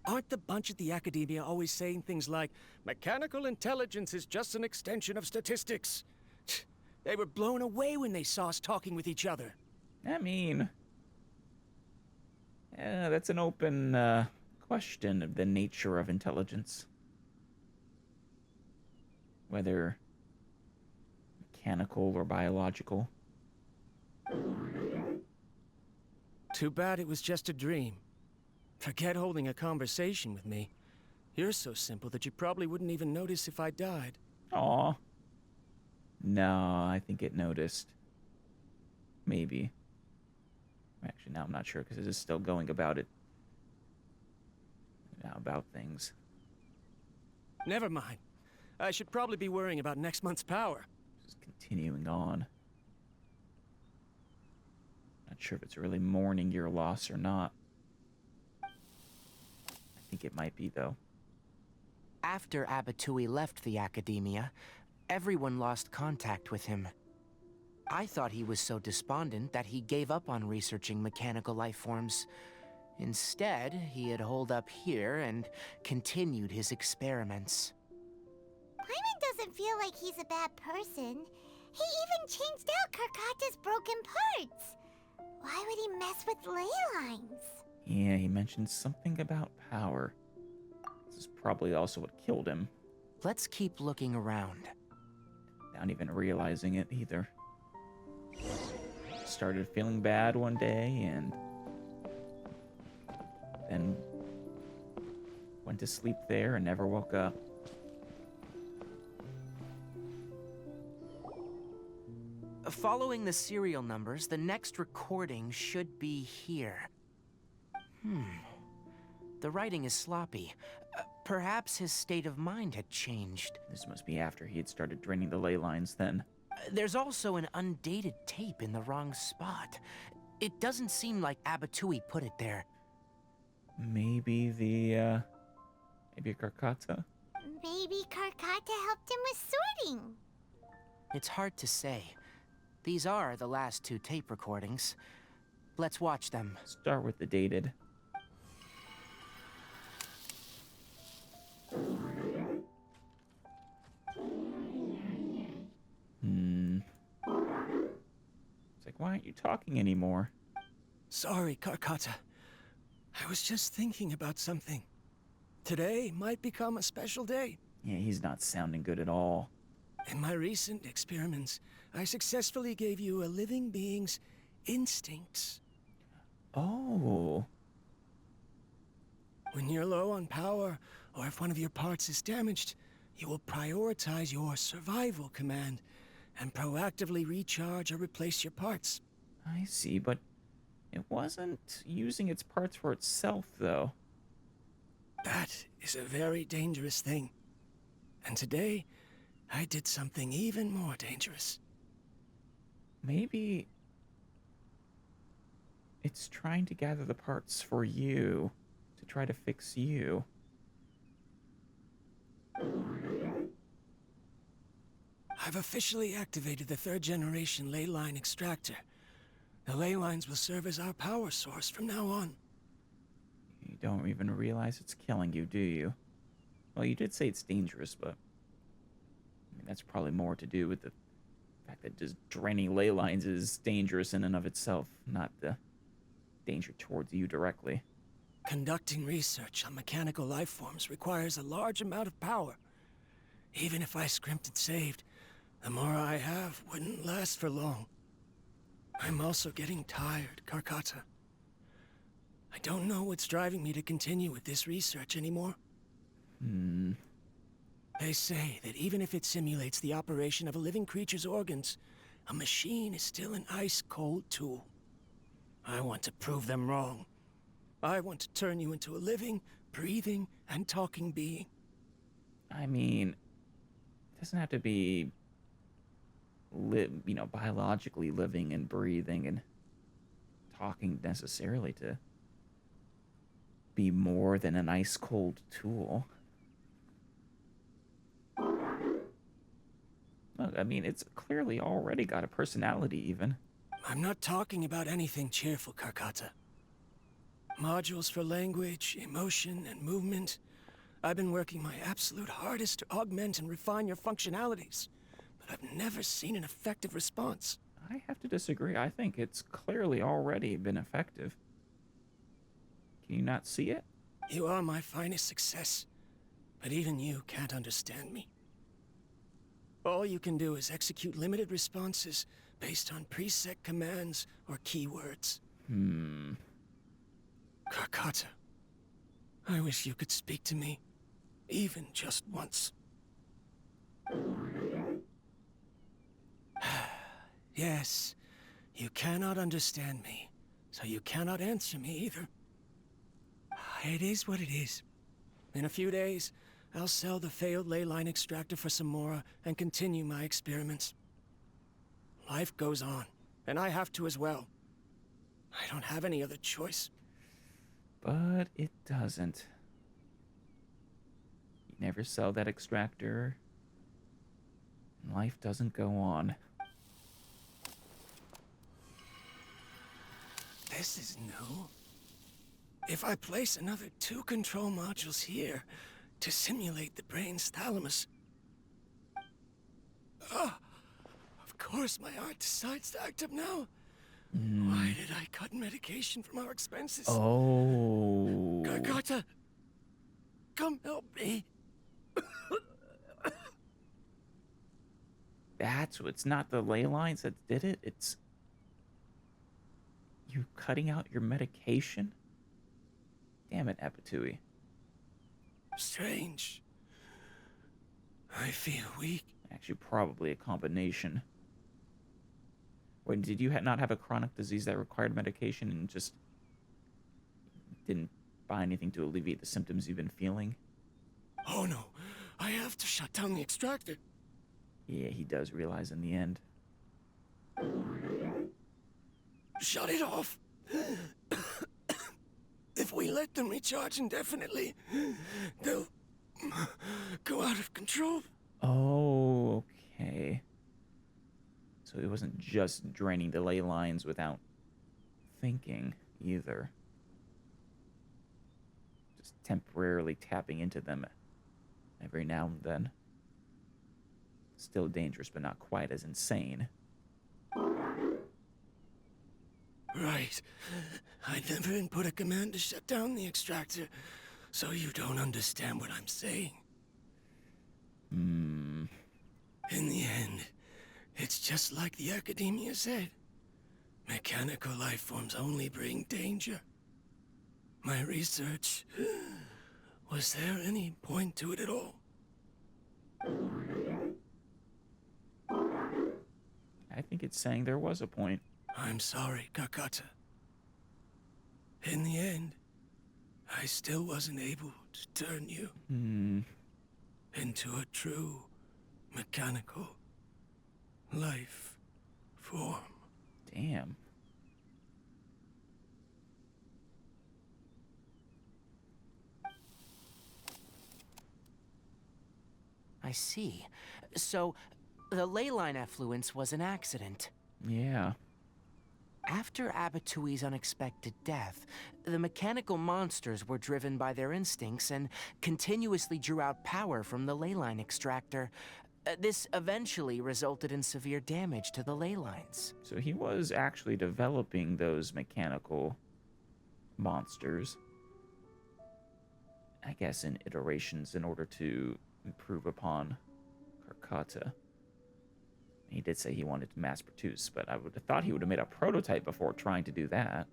Aren't the bunch at the Academia always saying things like, mechanical intelligence is just an extension of statistics? They were blown away when they saw us talking with each other. I mean, that's an open question of the nature of intelligence. Whether mechanical or biological. Too bad it was just a dream. Forget holding a conversation with me. You're so simple that you probably wouldn't even notice if I died. Aw. No, I think it noticed. Maybe. Actually, now I'm not sure because it is still going about it. About things. Never mind. I should probably be worrying about next month's power. Just continuing on. Not sure if it's really mourning your loss or not. I think it might be, though. After Abatui left the Academia, everyone lost contact with him. I thought he was so despondent that he gave up on researching mechanical life forms. Instead, he had holed up here and continued his experiments. Paimon doesn't feel like he's a bad person. He even changed out Karkata's broken parts. Why would he mess with Ley Lines? Yeah, he mentioned something about power. This is probably also what killed him. Let's keep looking around. Without even realizing it either. Started feeling bad one day and then went to sleep there and never woke up. Following the serial numbers, the next recording should be here. The writing is sloppy. Perhaps his state of mind had changed. This must be after he had started draining the ley lines then. There's also an undated tape in the wrong spot. It doesn't seem like Abatui put it there. Maybe maybe Karkata? Maybe Karkata helped him with sorting. It's hard to say. These are the last two tape recordings. Let's watch them. Start with the dated. Like, why aren't you talking anymore? Sorry, Karkata. I was just thinking about something. Today might become a special day. Yeah, he's not sounding good at all. In my recent experiments, I successfully gave you a living being's instincts. Oh. When you're low on power, or if one of your parts is damaged, you will prioritize your survival command and proactively recharge or replace your parts. I see, but it wasn't using its parts for itself, though. That is a very dangerous thing. And today, I did something even more dangerous. Maybe it's trying to gather the parts for you, to try to fix you. I've officially activated the 3rd generation Ley Line extractor. The Ley Lines will serve as our power source from now on. You don't even realize it's killing you, do you? Well, you did say it's dangerous, but I mean, that's probably more to do with the fact that just draining Ley Lines is dangerous in and of itself, not the danger towards you directly. Conducting research on mechanical life forms requires a large amount of power. Even if I scrimped and saved, the more I have wouldn't last for long. I'm also getting tired, Karkata. I don't know what's driving me to continue with this research anymore. They say that even if it simulates the operation of a living creature's organs, a machine is still an ice-cold tool. I want to prove them wrong. I want to turn you into a living, breathing, and talking being. I mean, it doesn't have to be, biologically living and breathing and talking necessarily to be more than an ice-cold tool. Look, I mean, it's clearly already got a personality, even. I'm not talking about anything cheerful, Karkata. Modules for language, emotion, and movement. I've been working my absolute hardest to augment and refine your functionalities, but I've never seen an effective response. I have to disagree. I think it's clearly already been effective. Can you not see it? You are my finest success, but even you can't understand me. All you can do is execute limited responses based on preset commands or keywords. Karkata, I wish you could speak to me, even just once. Yes, you cannot understand me, so you cannot answer me either. It is what it is. In a few days, I'll sell the failed Ley Line extractor for some more and continue my experiments. Life goes on, and I have to as well. I don't have any other choice. But it doesn't. You never sell that extractor. And life doesn't go on. This is new. If I place another 2 control modules here to simulate the brain's thalamus... Of course my heart decides to act up now. Why did I cut medication from our expenses? Oh. Karkata, come help me. It's not the Ley Lines that did it. It's you cutting out your medication. Damn it, Apatui. Strange. I feel weak. Actually, probably a combination. Wait, did you not have a chronic disease that required medication and just didn't buy anything to alleviate the symptoms you've been feeling? Oh no, I have to shut down the extractor. Yeah, he does realize in the end. Shut it off. If we let them recharge indefinitely, they'll go out of control. Oh, okay. So it wasn't just draining the Ley Lines without thinking either. Just temporarily tapping into them every now and then. Still dangerous, but not quite as insane. Right. I never input a command to shut down the extractor, so you don't understand what I'm saying. In the end, it's just like the Academia said. Mechanical life forms only bring danger. My research... Was there any point to it at all? I think it's saying there was a point. I'm sorry, Karkata. In the end, I still wasn't able to turn you into a true mechanical life form. Damn. I see. So, the ley line effluence was an accident. Yeah. After Abatui's unexpected death, the mechanical monsters were driven by their instincts and continuously drew out power from the ley line extractor. This eventually resulted in severe damage to the ley lines. So he was actually developing those mechanical monsters, I guess, in iterations in order to improve upon Karkata. He did say he wanted to mass produce, but I would have thought he would have made a prototype before trying to do that.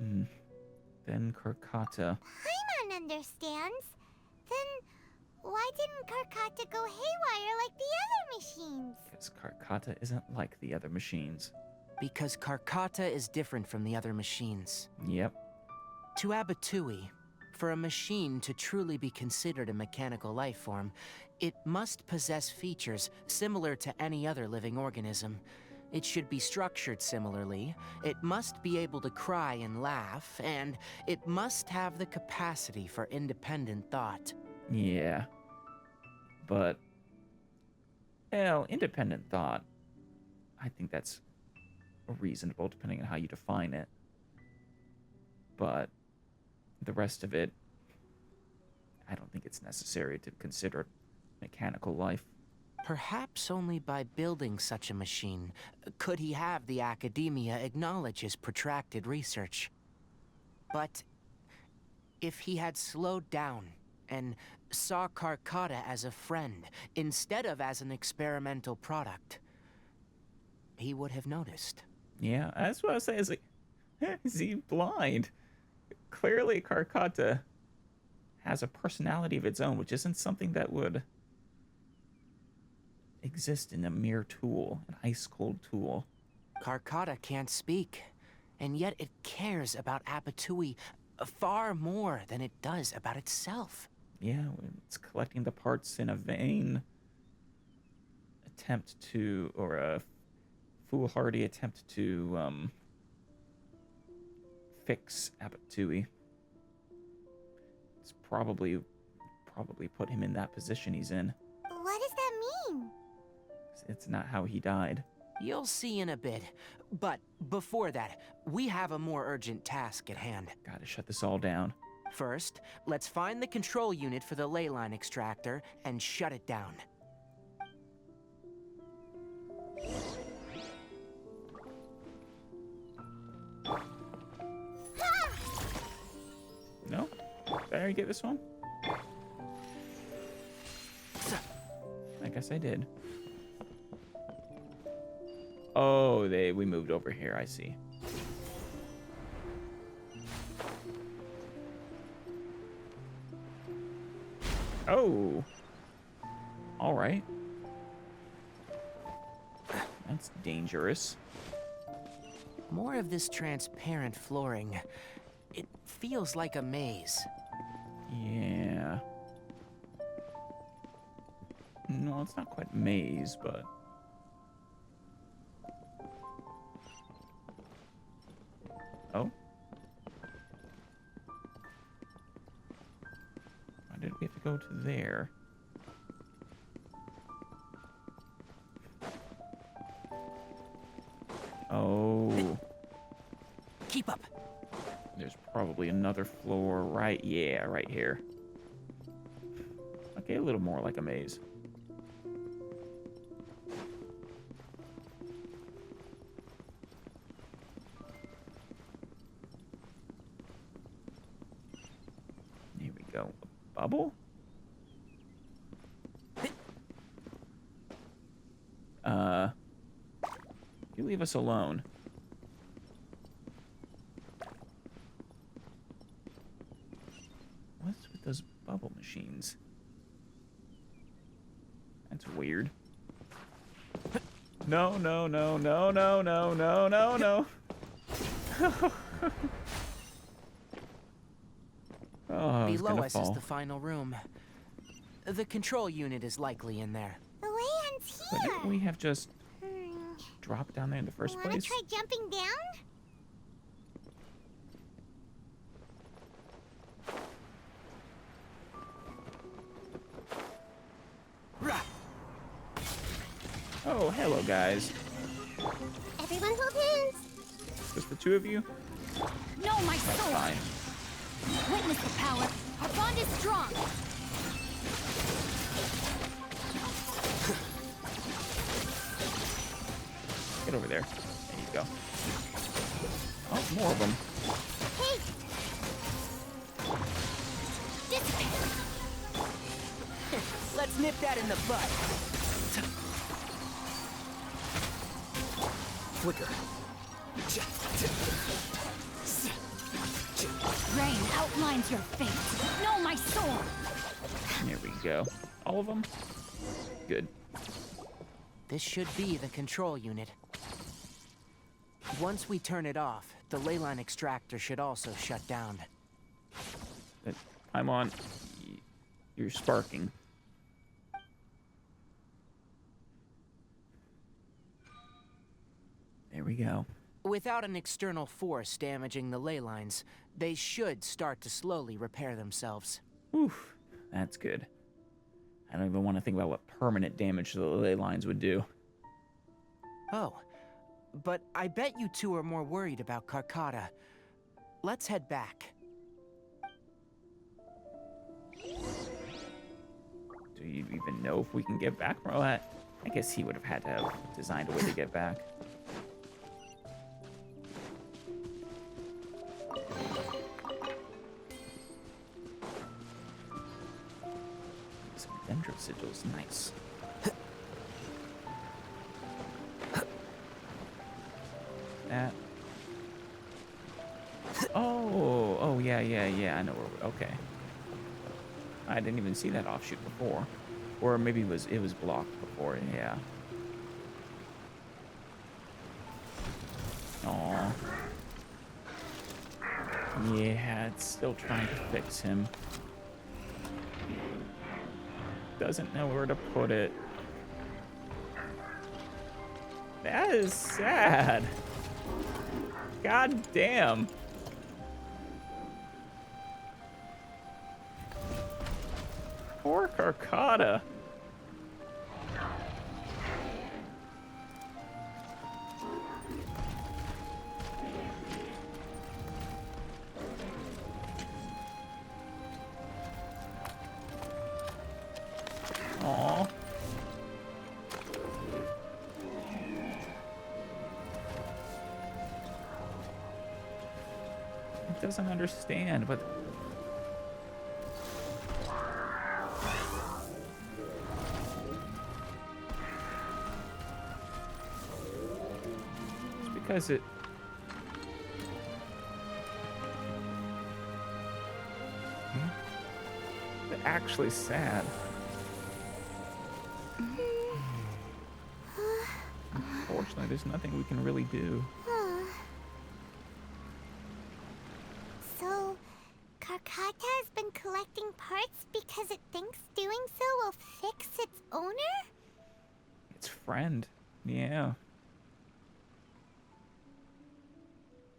Then Karkata. Paimon understands. Then why didn't Karkata go haywire like the other machines? Because Karkata isn't like the other machines. Because Karkata is different from the other machines. Yep. To Abatui, for a machine to truly be considered a mechanical life form, it must possess features similar to any other living organism. It should be structured similarly, it must be able to cry and laugh, and it must have the capacity for independent thought. Yeah. But, well, independent thought, I think that's reasonable depending on how you define it. But the rest of it, I don't think it's necessary to consider mechanical life. Perhaps only by building such a machine could he have the Academia acknowledge his protracted research. But if he had slowed down and saw Karkata as a friend instead of as an experimental product, he would have noticed. Yeah, that's what I was saying. Is like, is he blind? Clearly, Karkata has a personality of its own, which isn't something that would exist in a mere tool, an ice-cold tool. Karkata can't speak, and yet it cares about Abatui far more than it does about itself. Yeah, it's collecting the parts in a vain attempt to, or a foolhardy attempt to, fix Abatui. It's probably put him in that position he's in. What does that mean? It's not how he died. You'll see in a bit. But before that, we have a more urgent task at hand. Gotta shut this all down. First, let's find the control unit for the ley line extractor and shut it down. No? Did I get this one? I guess I did. Oh, we moved over here, I see. Oh. All right. That's dangerous. More of this transparent flooring. It feels like a maze. Yeah. No, it's not quite maze, but... Oh? Why did we have to go to there? Oh. Keep up. There's probably another floor right here. Okay, a little more like a maze. go. A bubble? You leave us alone. What's with those bubble machines? That's weird. No, no, no, no, no, no, no, no, no. Oh, I was Below gonna us is fall. the final room. The control unit is likely in there. The land's But here. didn't we have just dropped down there in the first Wanna place? try jumping down? Oh, hello, guys. Everyone hold hands. Just the two of you? No, my That's sword. fine. Witness the power. Our bond is strong. Get over there. There you go. Oh, more of them. Hey. Dissipate. Let's nip that in the bud. Flicker. Rain outlines your fate. Know my soul. There we go. All of them? Good. This should be the control unit. Once we turn it off, the ley line extractor should also shut down. I'm on. You're sparking. There we go. Without an external force damaging the ley lines, they should start to slowly repair themselves. Oof, that's good. I don't even want to think about what permanent damage to the ley lines would do. Oh, but I bet you two are more worried about Carcata. Let's head back. Do you even know if we can get back? Well, I guess he would have had to have designed a way to get back. Some dendro sigils, nice. That. Oh, yeah, I know where. Okay. I didn't even see that offshoot before, or maybe it was blocked before. Yeah. Aw. Yeah, it's still trying to fix him. Doesn't know where to put it. That is sad. God damn. Poor Carcata. Aw. It doesn't understand, but it's because it it's actually sad. Unfortunately, there's nothing we can really do. So, Carcata has been collecting parts because it thinks doing so will fix its owner? Its friend, yeah.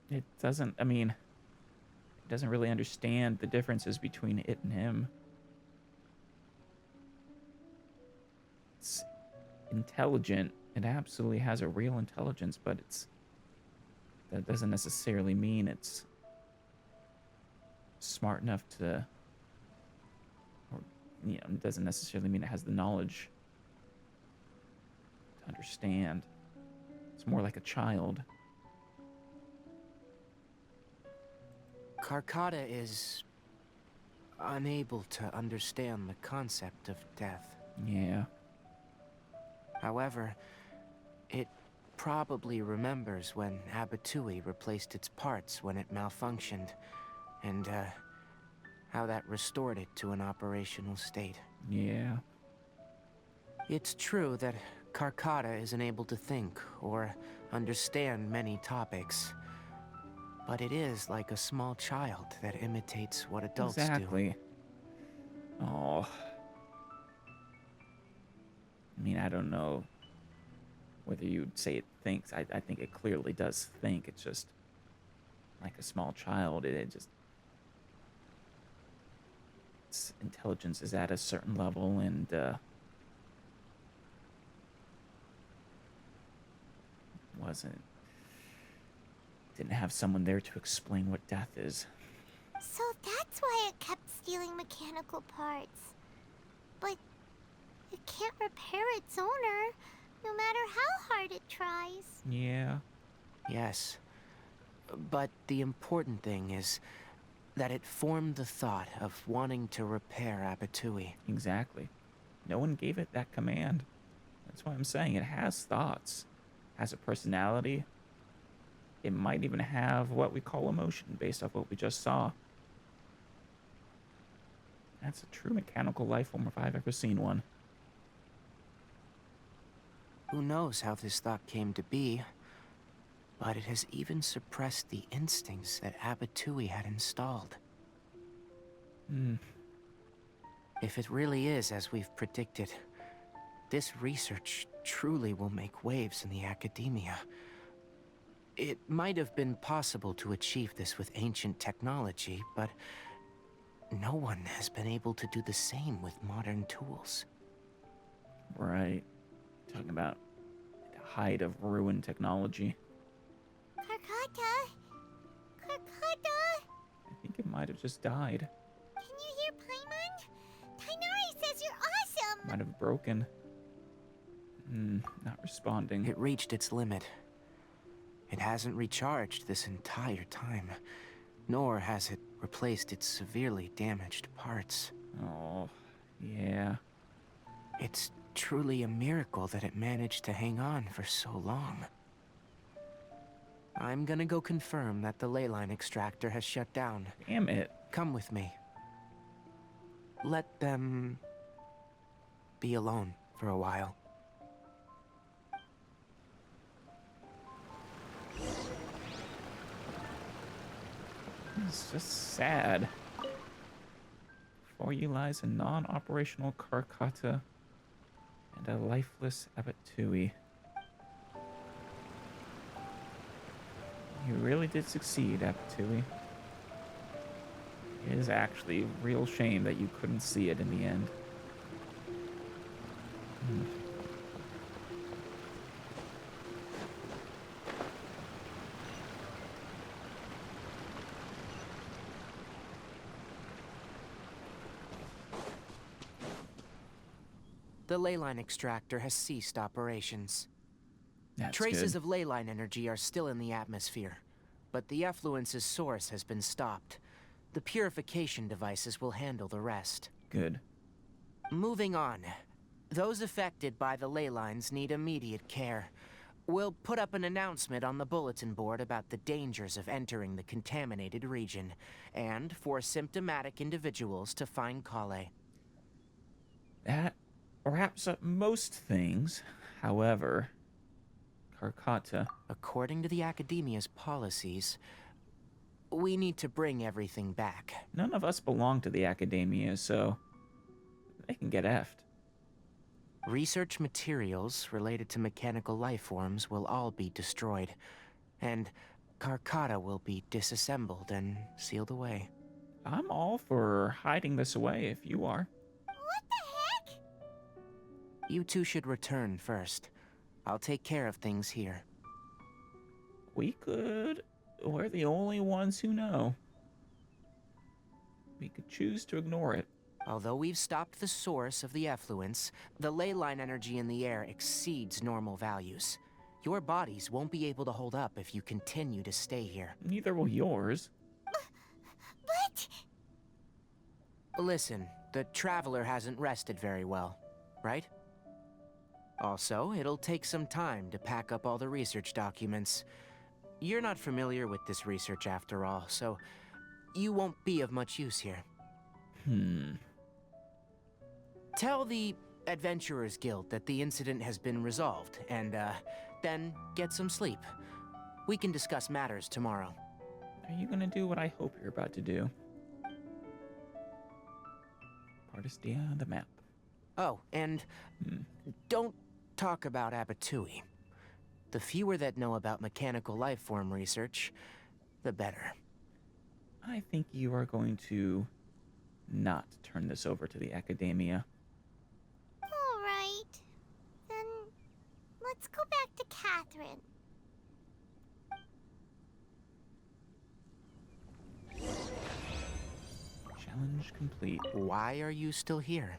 It doesn't, I mean, it doesn't really understand the differences between it and him. It's intelligent. It absolutely has a real intelligence, but that doesn't necessarily mean it's smart enough to, or, it doesn't necessarily mean it has the knowledge to understand. It's more like a child. Carcata is unable to understand the concept of death. Yeah. However, it probably remembers when Abatui replaced its parts when it malfunctioned, and how that restored it to an operational state. Yeah. It's true that Karkata isn't able to think or understand many topics, but it is like a small child that imitates what adults do. Exactly. Oh. I mean, I don't know whether you'd say it thinks. I think it clearly does think. It's just like a small child. It just... its intelligence is at a certain level, and didn't have someone there to explain what death is. So that's why it kept stealing mechanical parts. But it can't repair its owner, no matter how hard it tries. Yeah. Yes. But the important thing is that it formed the thought of wanting to repair Abatui. Exactly. No one gave it that command. That's why I'm saying it has thoughts, has a personality. It might even have what we call emotion based off what we just saw. That's a true mechanical life form if I've ever seen one. Who knows how this thought came to be, but it has even suppressed the instincts that Abatui had installed. If it really is as we've predicted, this research truly will make waves in the academia. It might have been possible to achieve this with ancient technology, but no one has been able to do the same with modern tools. Right. Talking about the height of ruined technology. Karkata! Karkata! I think it might have just died. Can you hear Paimon? Tighnari says you're awesome! Might have broken. Not responding. It reached its limit. It hasn't recharged this entire time, nor has it replaced its severely damaged parts. Oh, yeah. It's truly a miracle that it managed to hang on for so long. I'm gonna go confirm that the ley line extractor has shut down. Damn it. Come with me. Let them be alone for a while. It's just sad. Before you lies a non-operational Karkata and a lifeless Abatui. You really did succeed, Abatui. It is actually a real shame that you couldn't see it in the end. The ley line extractor has ceased operations. That's Traces good. of ley line energy are still in the atmosphere, but the effluence's source has been stopped. The purification devices will handle the rest. Good. Moving on. Those affected by the ley lines need immediate care. We'll put up an announcement on the bulletin board about the dangers of entering the contaminated region, and for symptomatic individuals to find Kale. That wraps up most things. However, Karkata... According to the Academia's policies, we need to bring everything back. None of us belong to the Academia, so they can get effed. Research materials related to mechanical life forms will all be destroyed, and Karkata will be disassembled and sealed away. I'm all for hiding this away if you are. What the heck? You two should return first. I'll take care of things here. We could... We're the only ones who know. We could choose to ignore it. Although we've stopped the source of the effluence, the ley line energy in the air exceeds normal values. Your bodies won't be able to hold up if you continue to stay here. Neither will yours. But... Listen, the Traveler hasn't rested very well, right? Also, it'll take some time to pack up all the research documents. You're not familiar with this research after all, so you won't be of much use here. Tell the Adventurers Guild that the incident has been resolved, and then get some sleep. We can discuss matters tomorrow. Are you gonna do what I hope you're about to do? Pardistia on the map. Oh, and don't talk about Abatui. The fewer that know about mechanical life form research, the better. I think you are going to not turn this over to the academia. All right. Then let's go back to Catherine. Challenge complete. Why are you still here?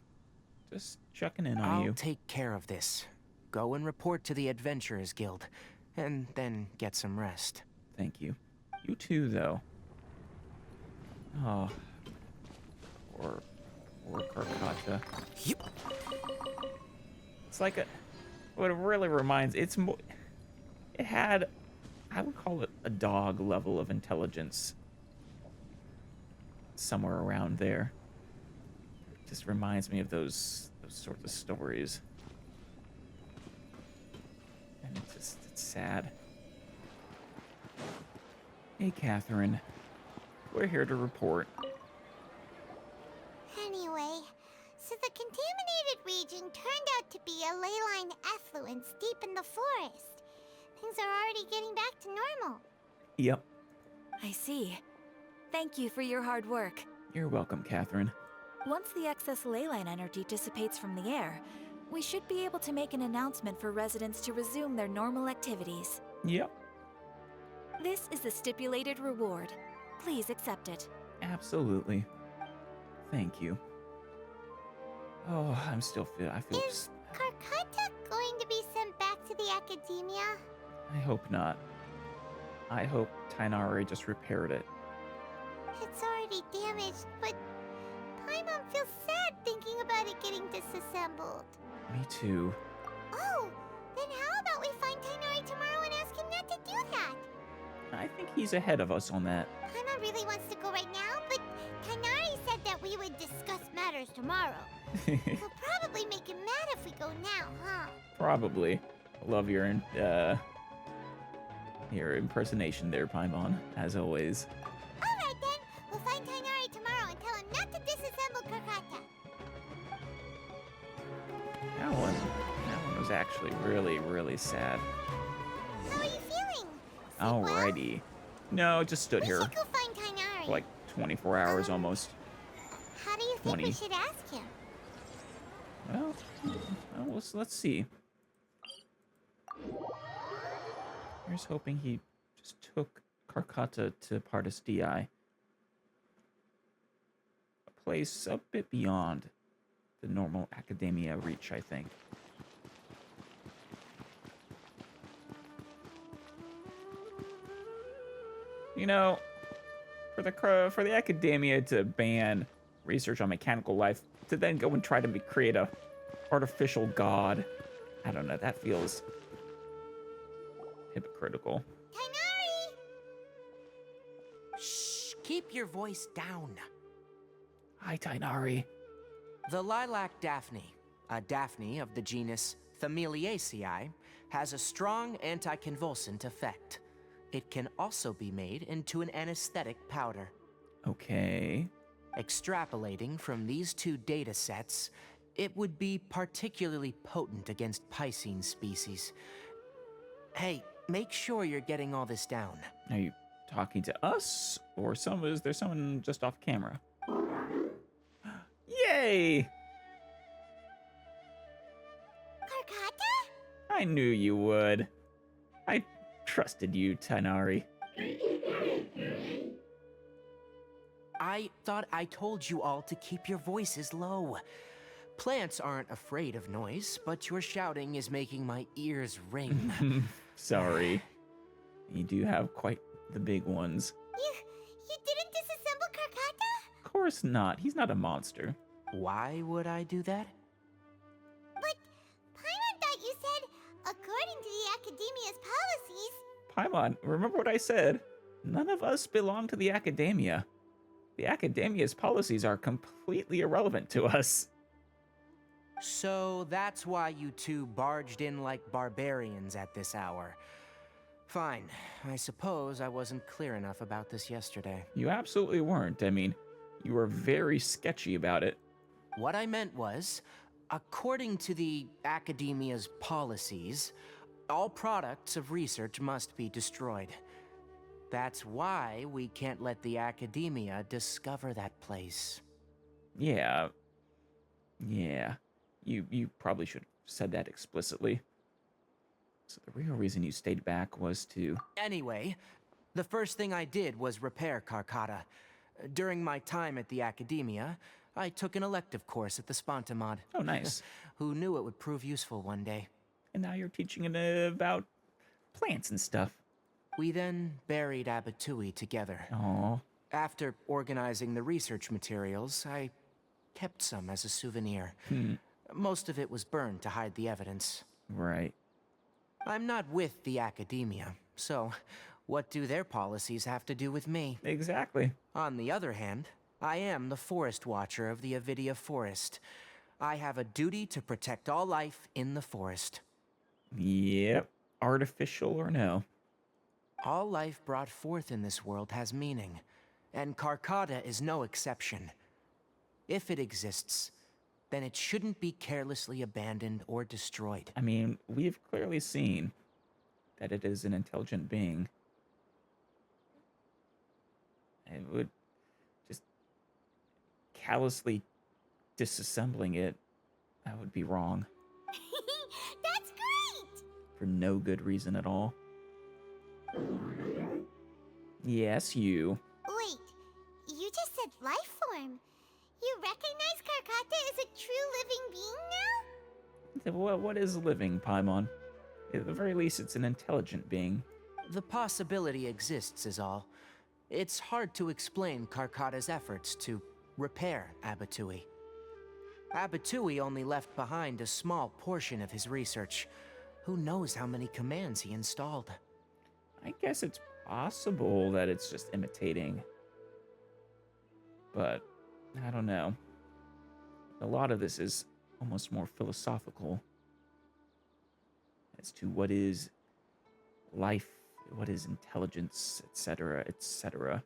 Just checking in on you. I'll take care of this. Go and report to the Adventurers Guild, and then get some rest. Thank you. You too, though. Oh. Or Karkata. It's like what it really reminds, it had, I would call it a dog level of intelligence. Somewhere around there. It just reminds me of those sorts of stories. And it's sad. Hey, Catherine. We're here to report. Anyway, so the contaminated region turned out to be a ley line effluence deep in the forest. Things are already getting back to normal. Yep. I see. Thank you for your hard work. You're welcome, Catherine. Once the excess ley line energy dissipates from the air, we should be able to make an announcement for residents to resume their normal activities. Yep. This is the stipulated reward. Please accept it. Absolutely. Thank you. Oh, I feel... Is Karkata going to be sent back to the academia? I hope not. I hope Tighnari just repaired it. It's already damaged, but Paimon feels sad thinking about it getting disassembled. Me too. Oh, then how about we find Tighnari tomorrow and ask him not to do that? I think he's ahead of us on that. Paimon really wants to go right now, but Tighnari said that we would discuss matters tomorrow. We'll probably make him mad if we go now, huh? Probably. Love your impersonation there, Paimon, as always. Alright then, we'll find Tighnari tomorrow and tell him not to disassemble Karkata. That one was actually really, really sad. How are you feeling? Alrighty. No, just stood here We should go find Tighnari. for like 24 hours almost. How do you think 20. we should ask him? Well, let's see. Here's hoping he just took Karkata to Pardistia. A place a bit beyond the normal academia reach, I think. You know, for the academia to ban research on mechanical life, to then go and try to create a artificial god, I don't know, that feels hypocritical. Tighnari! Shh! Keep your voice down. Hi, Tighnari. The lilac daphne, a daphne of the genus Thameliaceae, has a strong anticonvulsant effect. It can also be made into an anesthetic powder. Okay. Extrapolating from these two data sets, it would be particularly potent against Piscine species. Hey, make sure you're getting all this down. Are you talking to us, or is there someone just off camera? Yay! Karkata? I knew you would. I trusted you, Tighnari. I thought I told you all to keep your voices low. Plants aren't afraid of noise, but your shouting is making my ears ring. Sorry. You do have quite the big ones. You didn't disassemble Karkata? Of course not. He's not a monster. Why would I do that? But Paimon thought you said, according to the Academia's policies... Paimon, remember what I said? None of us belong to the Academia. The Academia's policies are completely irrelevant to us. So that's why you two barged in like barbarians at this hour. Fine. I suppose I wasn't clear enough about this yesterday. You absolutely weren't. I mean, you were very sketchy about it. What I meant was, according to the Academia's policies, all products of research must be destroyed. That's why we can't let the Academia discover that place. Yeah. You probably should have said that explicitly. So the real reason you stayed back was to... Anyway, the first thing I did was repair Carcotta. During my time at the Academia, I took an elective course at the Spontamod. Oh, nice. Who knew it would prove useful one day. And now you're teaching it about plants and stuff. We then buried Abatui together. Aww. After organizing the research materials, I kept some as a souvenir. Most of it was burned to hide the evidence. Right. I'm not with the Academia, so what do their policies have to do with me? Exactly. On the other hand, I am the Forest Watcher of the Avidia Forest. I have a duty to protect all life in the forest. Yep. Artificial or no. All life brought forth in this world has meaning, and Carcotta is no exception. If it exists, then it shouldn't be carelessly abandoned or destroyed. I mean, we've clearly seen that it is an intelligent being. It would just callously disassembling it, that would be wrong. That's great! For no good reason at all. Yes, you. Wait, you just said life form. You recognize Carcotta as a true living being now? What is living, Paimon? At the very least, it's an intelligent being. The possibility exists is all. It's hard to explain Carcotta's efforts to repair Abatui. Abatui only left behind a small portion of his research. Who knows how many commands he installed? I guess it's possible that it's just imitating. But, I don't know. A lot of this is almost more philosophical as to what is life, what is intelligence, etc., etc.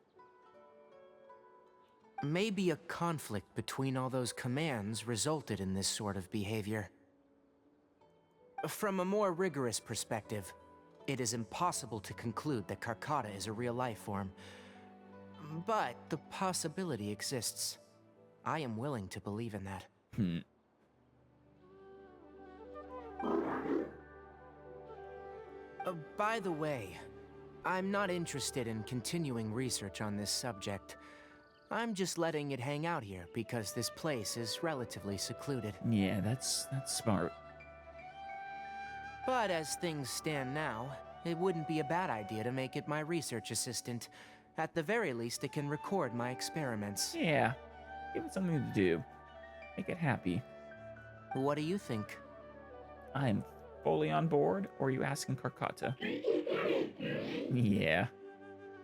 Maybe a conflict between all those commands resulted in this sort of behavior. From a more rigorous perspective, it is impossible to conclude that Carcotta is a real life form. But the possibility exists. I am willing to believe in that. By the way, I'm not interested in continuing research on this subject. I'm just letting it hang out here because this place is relatively secluded. Yeah, that's smart. But as things stand now, it wouldn't be a bad idea to make it my research assistant. At the very least, it can record my experiments. Yeah, give it something to do. Make it happy. What do you think? I'm fully on board, or are you asking Carcotta? Yeah,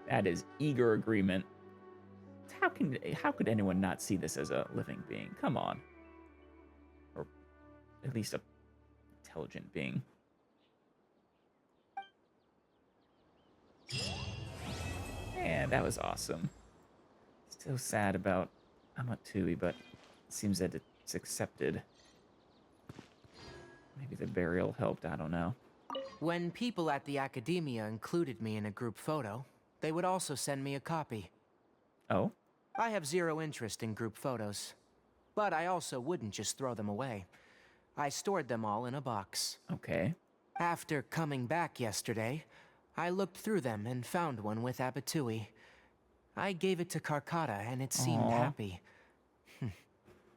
that is eager agreement. How could anyone not see this as a living being? Come on. Or at least a intelligent being. Man, that was awesome. Still sad about Amatui, but it seems that it's accepted. Maybe the burial helped, I don't know. When people at the Academia included me in a group photo, they would also send me a copy. Oh? I have zero interest in group photos, but I also wouldn't just throw them away. I stored them all in a box. Okay. After coming back yesterday, I looked through them and found one with Abatui. I gave it to Carcotta and it seemed happy.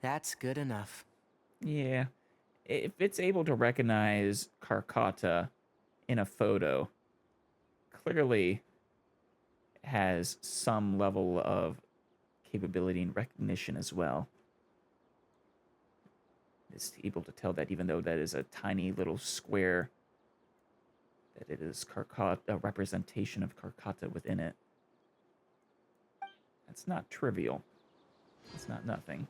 That's good enough. Yeah. If it's able to recognize Carcotta in a photo, clearly has some level of capability and recognition as well. It's able to tell that even though that is a tiny little square, that it is a representation of Carcotta within it. That's not trivial. It's not nothing.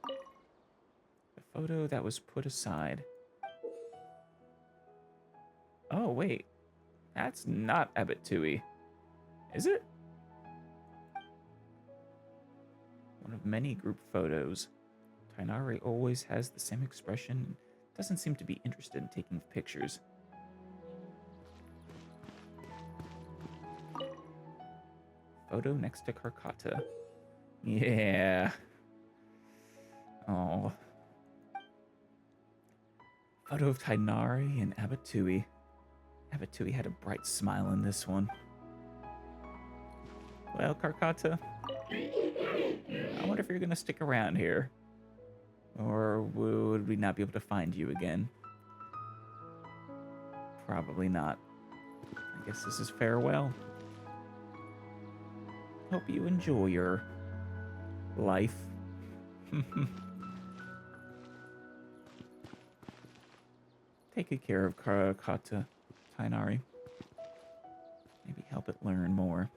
The photo that was put aside. Oh, wait. That's not Abbot Tui. Is it? One of many group photos. Tighnari always has the same expression and doesn't seem to be interested in taking pictures. Photo next to Carcotta. Yeah. Oh. Photo of Tighnari and Abbot Tui. Abbot Tui had a bright smile in this one. Well, Carcotta, I wonder if you're gonna stick around here. Or would we not be able to find you again? Probably not. I guess this is farewell. Hope you enjoy your life. Take good care of Carcotta, Tighnari. Maybe help it learn more.